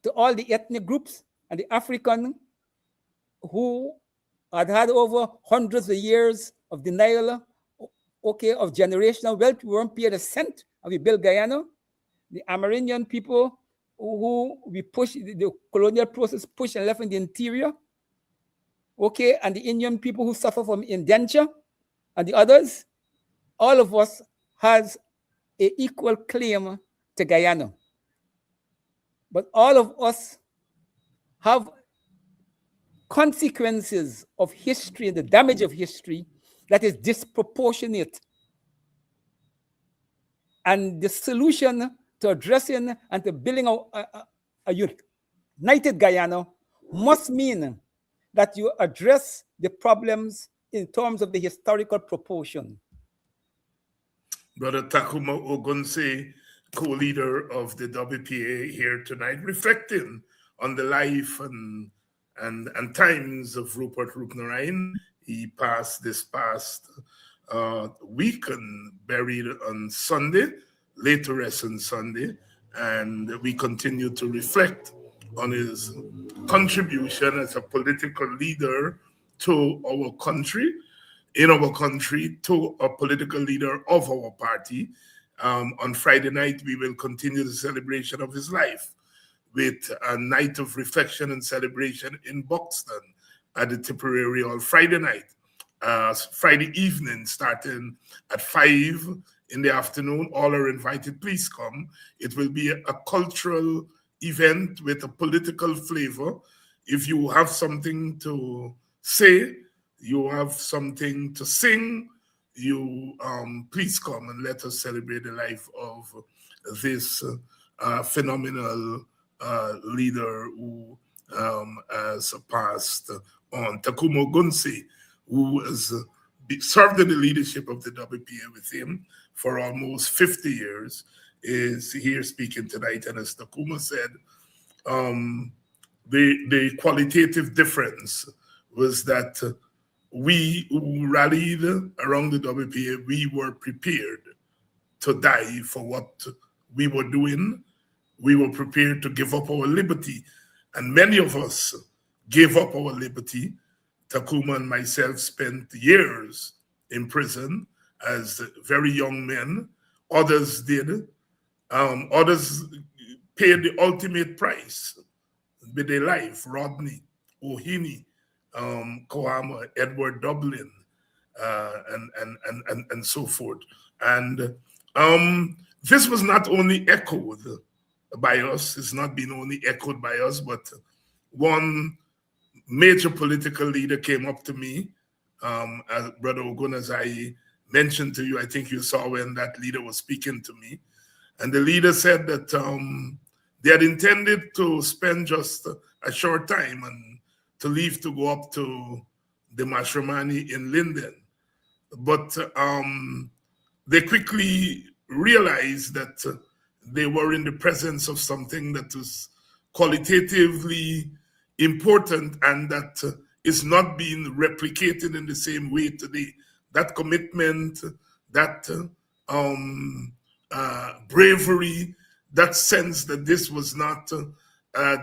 to all the ethnic groups and the African who had over hundreds of years of denial, okay, of generational wealth. We weren't paid a cent, and we built Guyana. The Amerindian people who we pushed, the colonial process pushed and left in the interior, okay, and the Indian people who suffer from indenture, and the others, all of us has an equal claim to Guyana. But all of us have consequences of history and the damage of history that is disproportionate. And the solution to addressing and to building a united Guyana must mean that you address the problems in terms of the historical proportion.
Brother Tacuma Ogunseye, co-leader of the WPA here tonight, reflecting on the life and and times of Rupert Rupnarain. He passed this past week and buried on Sunday, laid to rest on Sunday, and we continue to reflect on his contribution as a political leader to our country, in our country, to a political leader of our party. On Friday night, we will continue the celebration of his life with a night of reflection and celebration in Buxton at the Tipperary Hall Friday night. Friday evening, starting at 5 in the afternoon. All are invited. Please come. It will be a cultural event with a political flavor. If you have something to say, you have something to sing, you please come and let us celebrate the life of this phenomenal leader who has passed on. Tacuma Ogunseye, who has served in the leadership of the WPA with him for almost 50 years, is here speaking tonight. And as Tacuma said, the qualitative difference was that we who rallied around the WPA, we were prepared to die for what we were doing. We were prepared to give up our liberty. And many of us gave up our liberty. Tacuma and myself spent years in prison as very young men. Others did. Others paid the ultimate price with their life. Rodney, O'Heaney, Coama, Edward Dublin, and so forth. And this was not only echoed by us, it's not been only echoed by us, but one major political leader came up to me, as Brother Ogunseye mentioned to you. I think you saw when that leader was speaking to me. And the leader said that they had intended to spend just a short time and to leave to go up to the Mashramani in Linden. But they quickly realized that they were in the presence of something that was qualitatively important and that is not being replicated in the same way today. That commitment, that bravery, that sense that this was not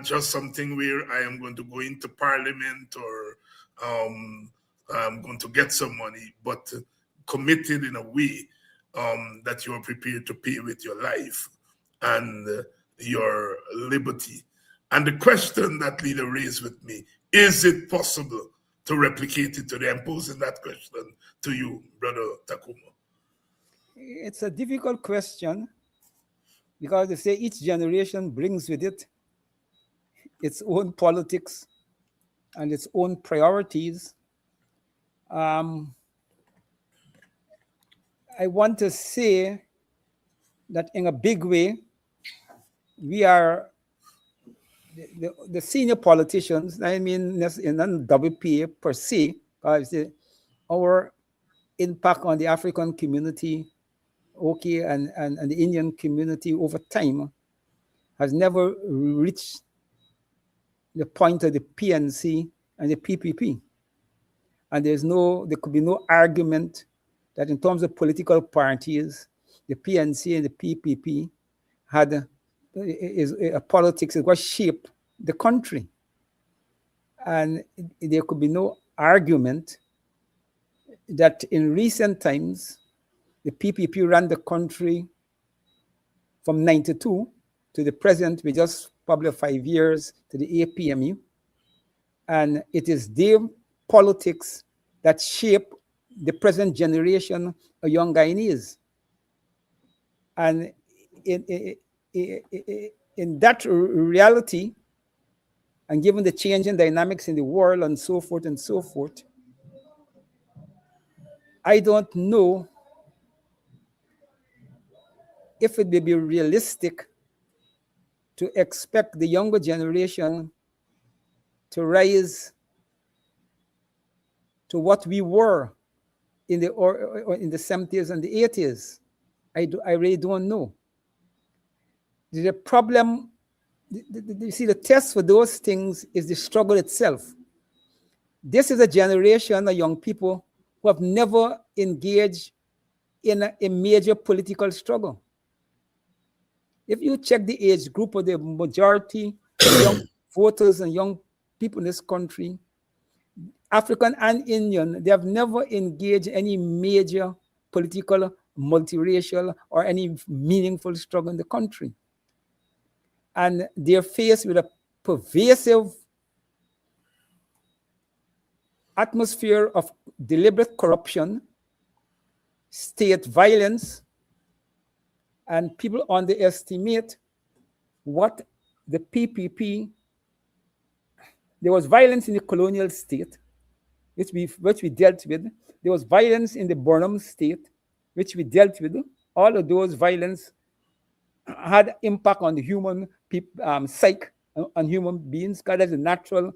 just something where I am going to go into parliament or I'm going to get some money, but committed in a way that you are prepared to pay with your life and your liberty. And the question that leader raised with me, is it possible to replicate it today? I'm posing that question to you, Brother Tacuma.
It's a difficult question because they say each generation brings with it its own politics and its own priorities. I want to say that in a big way, we are the senior politicians, I mean, in WPA per se, our impact on the African community, and the Indian community over time has never reached the point of the PNC and the PPP. And there could be no argument that in terms of political parties, the PNC and the PPP had a politics that was shaped the country. And there could be no argument that in recent times, the PPP ran the country from 92 to the present, with just probably 5 years to the APMU. And it is their politics that shape the present generation of young Guyanese. And in that reality, and given the changing dynamics in the world and so forth, I don't know if it may be realistic to expect the younger generation to rise to what we were in the 70s and the 80s. I really don't know. The problem you see, the test for those things is the struggle itself. This is a generation of young people who have never engaged in a major political struggle. If you check the age group of the majority of young voters and young people in this country, African and Indian, they have never engaged any major political, multiracial, or any meaningful struggle in the country. And they're faced with a pervasive atmosphere of deliberate corruption, state violence, and people underestimate what the PPP. There was violence in the colonial state, which we dealt with. There was violence in the Burnham state, which we dealt with. All of those violence had impact on the human psyche and human beings, because that's the natural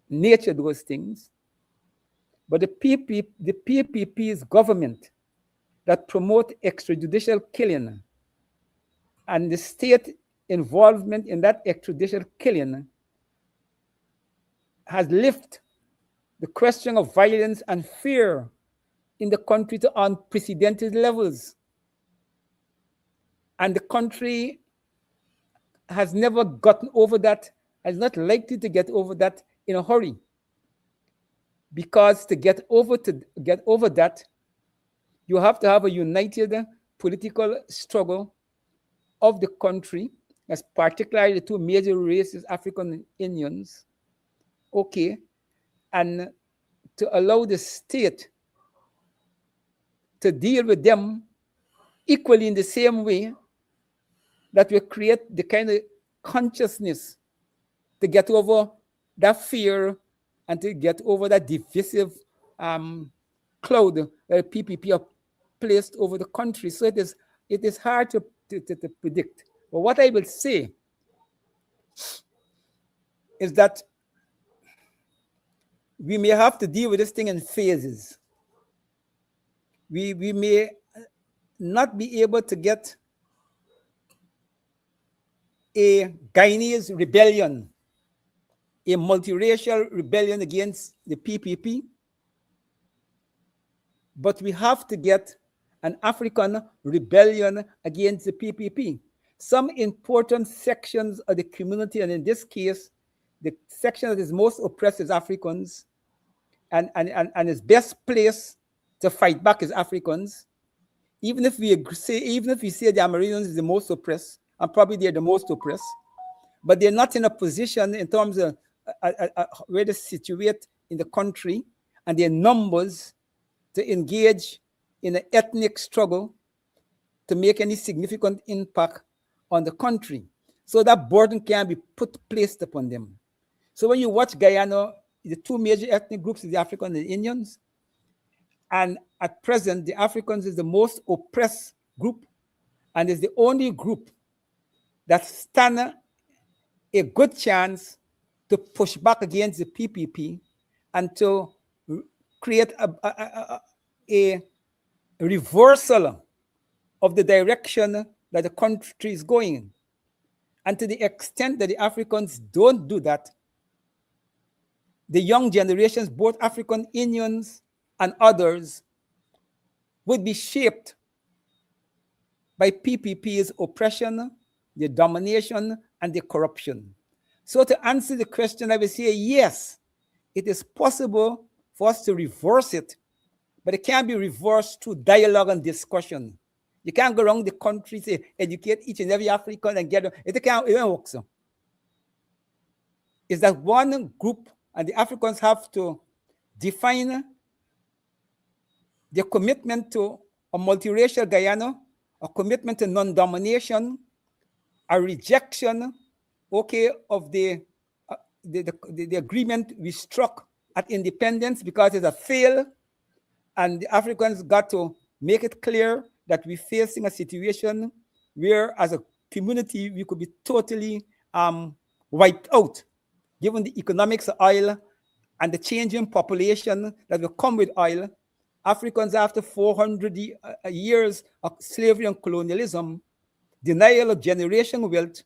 nature of those things. But the PPP's government that promote extrajudicial killing and the state involvement in that extrajudicial killing has lifted the question of violence and fear in the country to unprecedented levels. And the country has never gotten over that, is not likely to get over that in a hurry. Because to get over that, you have to have a united political struggle of the country, as particularly the two major races, African and Indians, okay, and to allow the state to deal with them equally in the same way that will create the kind of consciousness to get over that fear and to get over that divisive cloud that PPP are placed over the country. So it is hard to predict. But what I will say is that we may have to deal with this thing in phases. We may not be able to get a Guyanese rebellion, a multiracial rebellion against the PPP, but we have to get an African rebellion against the PPP. Some important sections of the community, and in this case, the section that is most oppressed is Africans, and is best placed to fight back is Africans. Even if we say the Amerindians is the most oppressed, and probably they're the most oppressed, but they're not in a position in terms of where they situate in the country and their numbers to engage in an ethnic struggle to make any significant impact on the country. So that burden can be placed upon them. So when you watch Guyana, the two major ethnic groups is the Africans and the Indians. And at present, the Africans is the most oppressed group and is the only group that stand a good chance to push back against the PPP and to create a reversal of the direction that the country is going in. And to the extent that the Africans don't do that, the young generations, both African Indians and others, would be shaped by PPP's oppression, the domination, and the corruption. So to answer the question, I will say, yes, it is possible for us to reverse it, but it can't be reversed through dialogue and discussion. You can't go around the country, say, educate each and every African and get them. It won't work so. It's that one group, and the Africans have to define their commitment to a multiracial Guyana, a commitment to non-domination, a rejection, okay, of the agreement we struck at independence because it's a fail, and the Africans got to make it clear that we're facing a situation where, as a community, we could be totally wiped out, given the economics of oil and the changing population that will come with oil. Africans, after 400 years of slavery and colonialism, denial of generation wealth,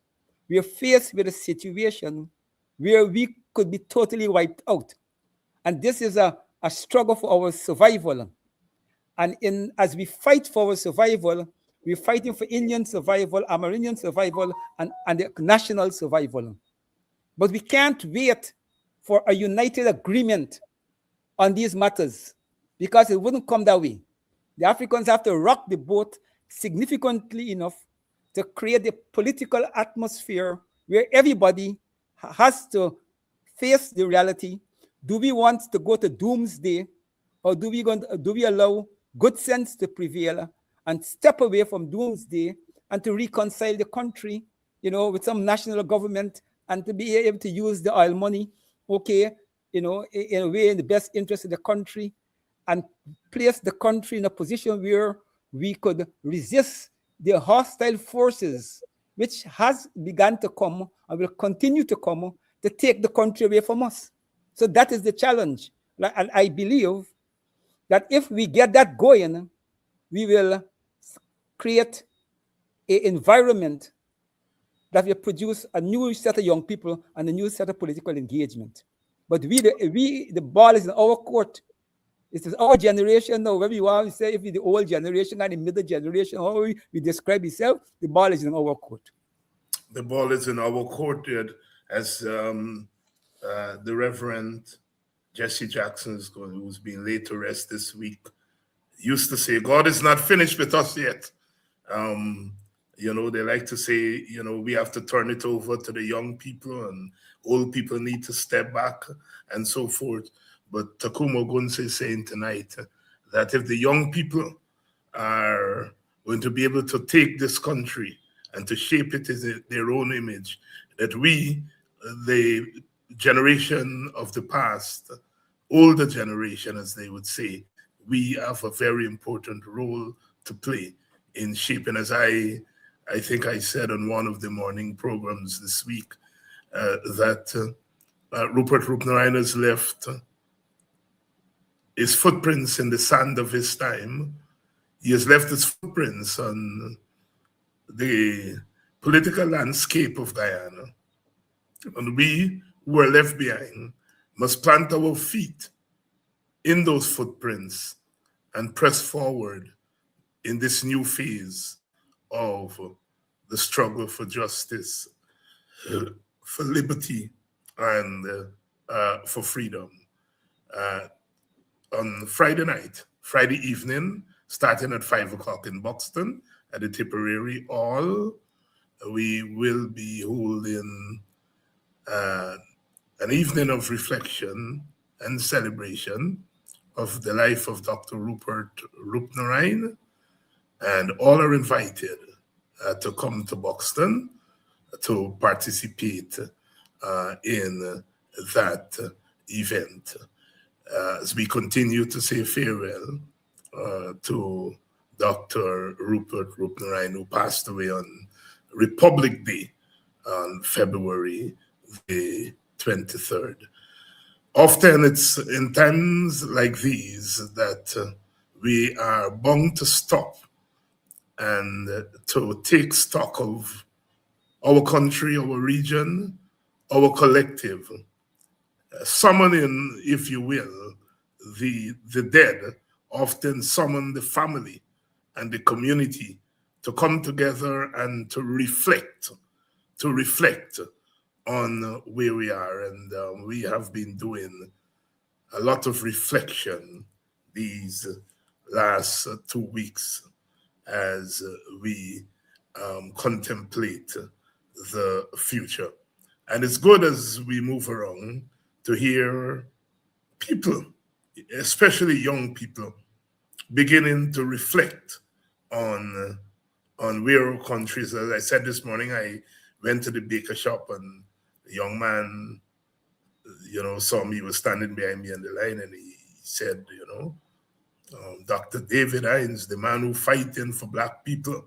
we are faced with a situation where we could be totally wiped out. And this is a struggle for our survival. And as we fight for our survival, we're fighting for Indian survival, Amerindian survival, and the national survival. But we can't wait for a united agreement on these matters because it wouldn't come that way. The Africans have to rock the boat significantly enough to create a political atmosphere where everybody has to face the reality. Do we want to go to doomsday, or do we allow good sense to prevail and step away from doomsday and to reconcile the country, with some national government, and to be able to use the oil money, in a way in the best interest of the country, and place the country in a position where we could resist the hostile forces which has begun to come and will continue to come to take the country away from us. So that is the challenge. And I believe that if we get that going, we will create an environment that will produce a new set of young people and a new set of political engagement. But the ball is in our court. It is our generation now. Whether you want to say if it's the old generation and the middle generation, how we describe itself, the ball is in our court.
The ball is in our court, as the Reverend Jesse Jackson, who's been laid to rest this week, used to say, God is not finished with us yet. They like to say, we have to turn it over to the young people and old people need to step back and so forth. But Tacuma Ogunseye is saying tonight that if the young people are going to be able to take this country and to shape it in their own image, that we, the generation of the past, older generation, as they would say, we have a very important role to play in shaping, as I think I said on one of the morning programs this week, that Rupert Rupnaraine has left his footprints in the sand of his time. He has left his footprints on the political landscape of Guyana. And we who are left behind must plant our feet in those footprints and press forward in this new phase of the struggle for justice, for liberty, and for freedom. On Friday evening, starting at 5 o'clock in Buxton at the Tipperary Hall, we will be holding an evening of reflection and celebration of the life of Dr. Rupert Rupnaraine, and all are invited to come to Buxton to participate in that event. As we continue to say farewell to Dr. Rupert Rupnaraine, who passed away on Republic Day on February the 23rd. Often it's in times like these that we are bound to stop and to take stock of our country, our region, our collective, summoning, if you will, the dead, often summon the family and the community to come together and to reflect on where we are. And we have been doing a lot of reflection these last 2 weeks as we contemplate the future. And it's good as we move around to hear people, especially young people, beginning to reflect on where our country is. As I said this morning, I went to the baker shop and the young man, saw me, was standing behind me on the line, and he said, Dr. David Hines, the man who fighting for Black people,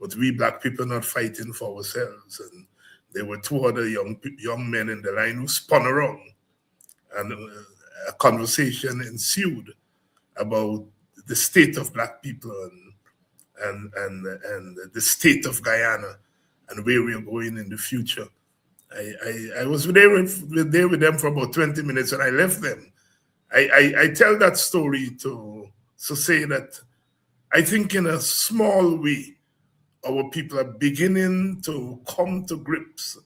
but we Black people not fighting for ourselves. And there were 2 other young men in the line who spun around, and a conversation ensued about the state of Black people and the state of Guyana and where we are going in the future. I was there with them for about 20 minutes and I left them. I tell that story to say that I think in a small way, our people are beginning to come to grips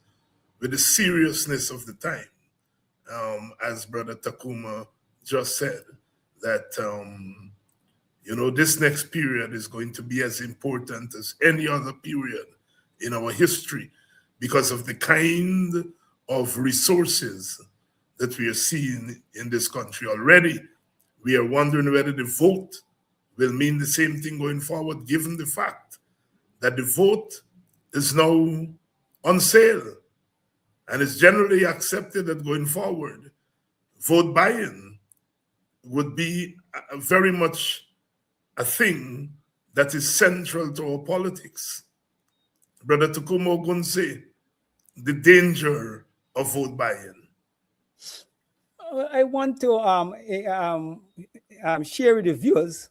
with the seriousness of the time. As Brother Tacuma just said, that this next period is going to be as important as any other period in our history because of the kind of resources that we are seeing in this country already. We are wondering whether the vote will mean the same thing going forward, given the fact that the vote is now on sale. And it's generally accepted that going forward, vote buying would be very much a thing that is central to our politics. Brother Tacuma Ogunseye, the danger of vote buying.
I want to share with the viewers.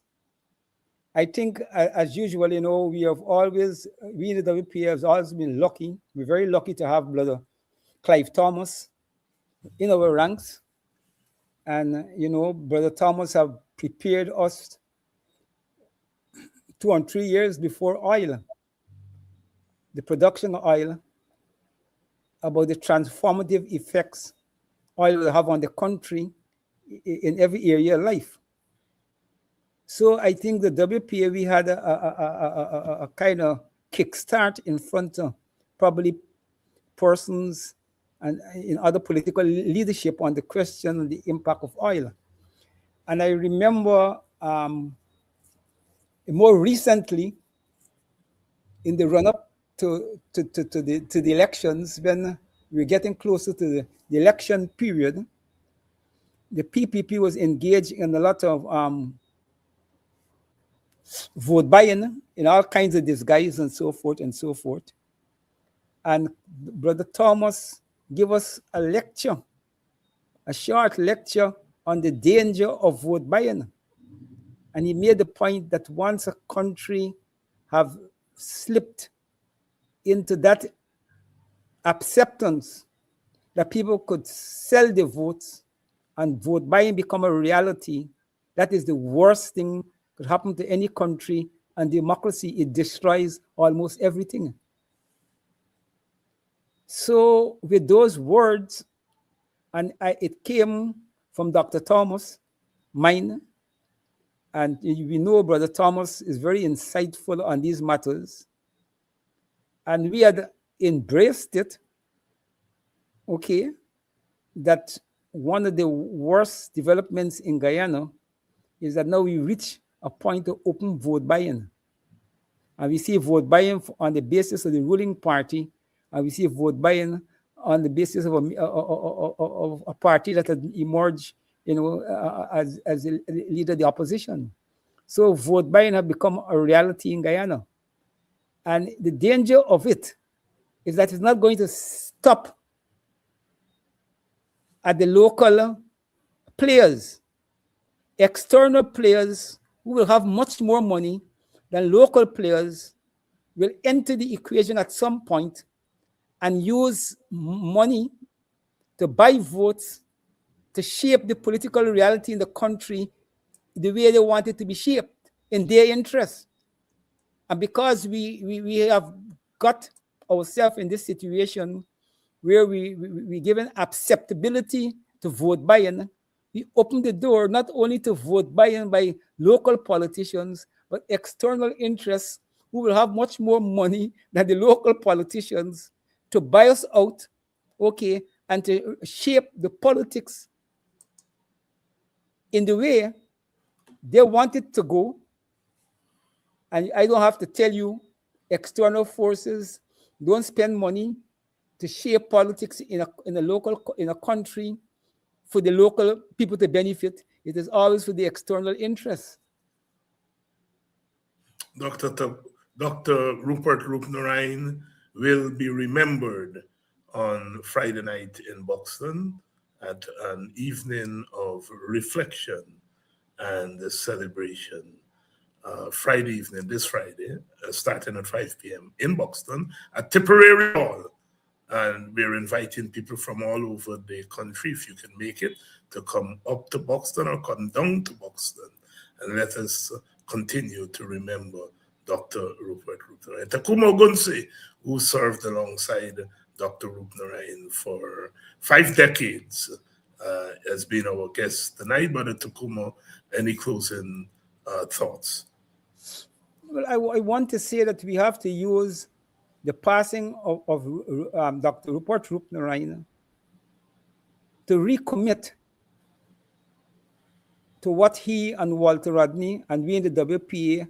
I think, as usual, we in the WPA have always been lucky. We're very lucky to have Brother Clive Thomas in our ranks. And, Brother Thomas have prepared us 2 and 3 years before oil, the production of oil, about the transformative effects oil will have on the country in every area of life. So I think the WPA, we had a kind of kickstart in front of probably persons and in other political leadership on the question of the impact of oil. And I remember more recently, in the run-up to the elections, when we're getting closer to the election period, the PPP was engaged in a lot of vote buying in all kinds of disguise and so forth and so forth. And Brother Thomas gave us a lecture, a short lecture on the danger of vote buying. And he made the point that once a country have slipped into that acceptance that people could sell their votes and vote buying become a reality, that is the worst thing could happen to any country and democracy. It destroys almost everything. So with those words, and it came from Dr. Thomas, mine, and we know Brother Thomas is very insightful on these matters, and we had embraced it, okay, that one of the worst developments in Guyana is that now we reach a point of open vote buying. And we see vote buying on the basis of the ruling party, and we see vote buying on the basis of a party that had emerged, as a leader of the opposition. So vote buying has become a reality in Guyana. And the danger of it is that it's not going to stop at the local players. External players who will have much more money than local players will enter the equation at some point and use money to buy votes to shape the political reality in the country the way they want it to be shaped in their interest. And because we have got ourselves in this situation where we given acceptability to vote buying, we open the door not only to vote buying by local politicians, but external interests who will have much more money than the local politicians to buy us out, okay, and to shape the politics in the way they want it to go. And I don't have to tell you, external forces don't spend money to shape politics in a country for the local people to benefit. It is always for the external interests.
Dr. Rupert Rupnarain will be remembered on Friday night in Buxton at an evening of reflection and celebration. Friday evening, this Friday, starting at 5 p.m. in Buxton at Tipperary Hall. And we're inviting people from all over the country, if you can make it, to come up to Buxton or come down to Buxton. And let us continue to remember Dr. Rupert Roopnarine. Tacuma Ogunseye, who served alongside Dr. Roopnarine for 5 decades, has been our guest tonight. But Tacuma, any closing thoughts?
Well, I want to say that we have to use the passing of Dr. Rupert Roopnarine to recommit to what he and Walter Rodney and we in the WPA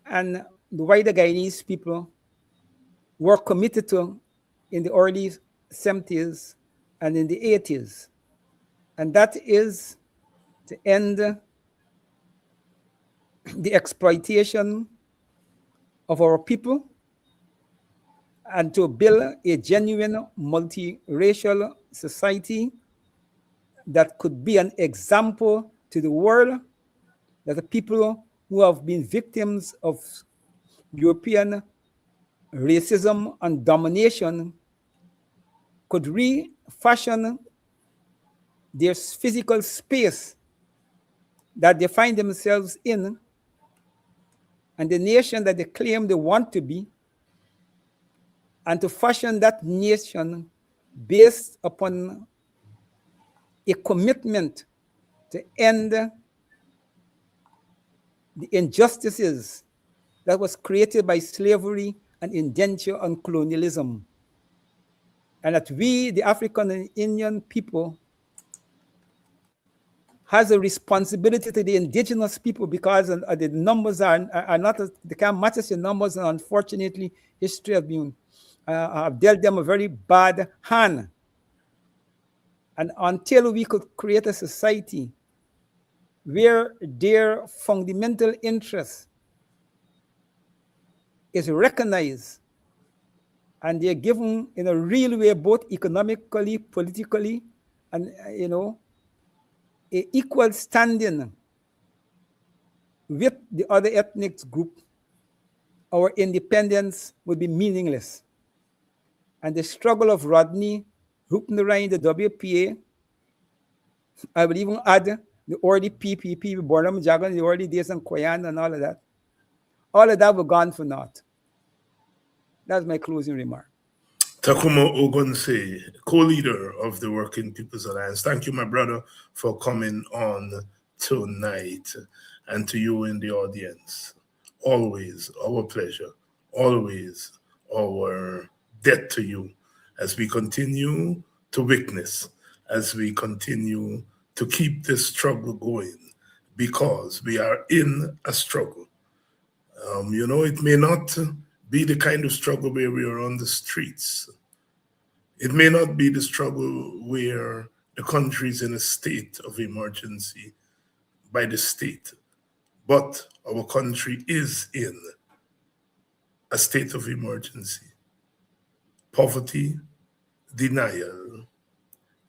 and the wider Guyanese people were committed to in the early 70s and in the 80s. And that is to end the exploitation of our people and to build a genuine multiracial society that could be an example to the world, that the people who have been victims of European racism and domination could refashion their physical space that they find themselves in and the nation that they claim they want to be, and to fashion that nation based upon a commitment to end the injustices that was created by slavery and indenture and colonialism. And that we, the African and Indian people, has a responsibility to the indigenous people, because the numbers are not, they can't match the numbers, and unfortunately, history has been have dealt them a very bad hand. And until we could create a society where their fundamental interest is recognized and they're given in a real way, both economically, politically, and a equal standing with the other ethnic group, our independence would be meaningless. And the struggle of Rodney Roopnarine, the WPA, I will even add the early PPP, Bornum Jagan, the early days and Koyan and all of that were gone for naught. That's my closing remark.
Tacuma Ogunseye, co-leader of the Working People's Alliance. Thank you, my brother, for coming on tonight. And to you in the audience, always our pleasure, always our debt to you as we continue to witness, as we continue to keep this struggle going, because we are in a struggle. It may not be the kind of struggle where we are on the streets. It may not be the struggle where the country is in a state of emergency by the state, but our country is in a state of emergency. Poverty, denial,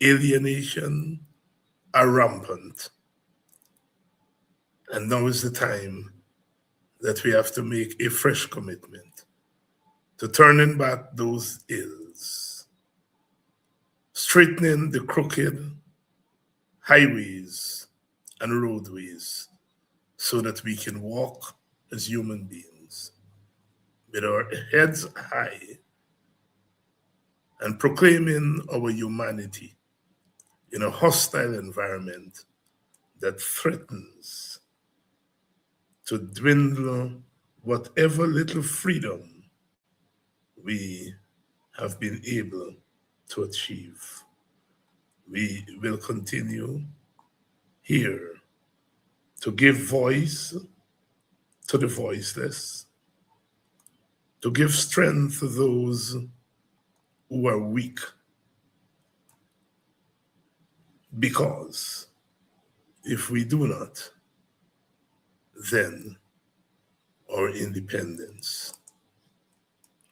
alienation are rampant. And now is the time that we have to make a fresh commitment to turning back those ills, straightening the crooked highways and roadways so that we can walk as human beings with our heads high and proclaiming our humanity in a hostile environment that threatens to dwindle whatever little freedom we have been able to achieve. We will continue here to give voice to the voiceless, to give strength to those who are weak, because if we do not, then our independence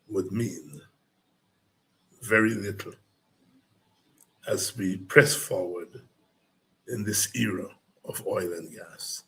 would mean very little as we press forward in this era of oil and gas.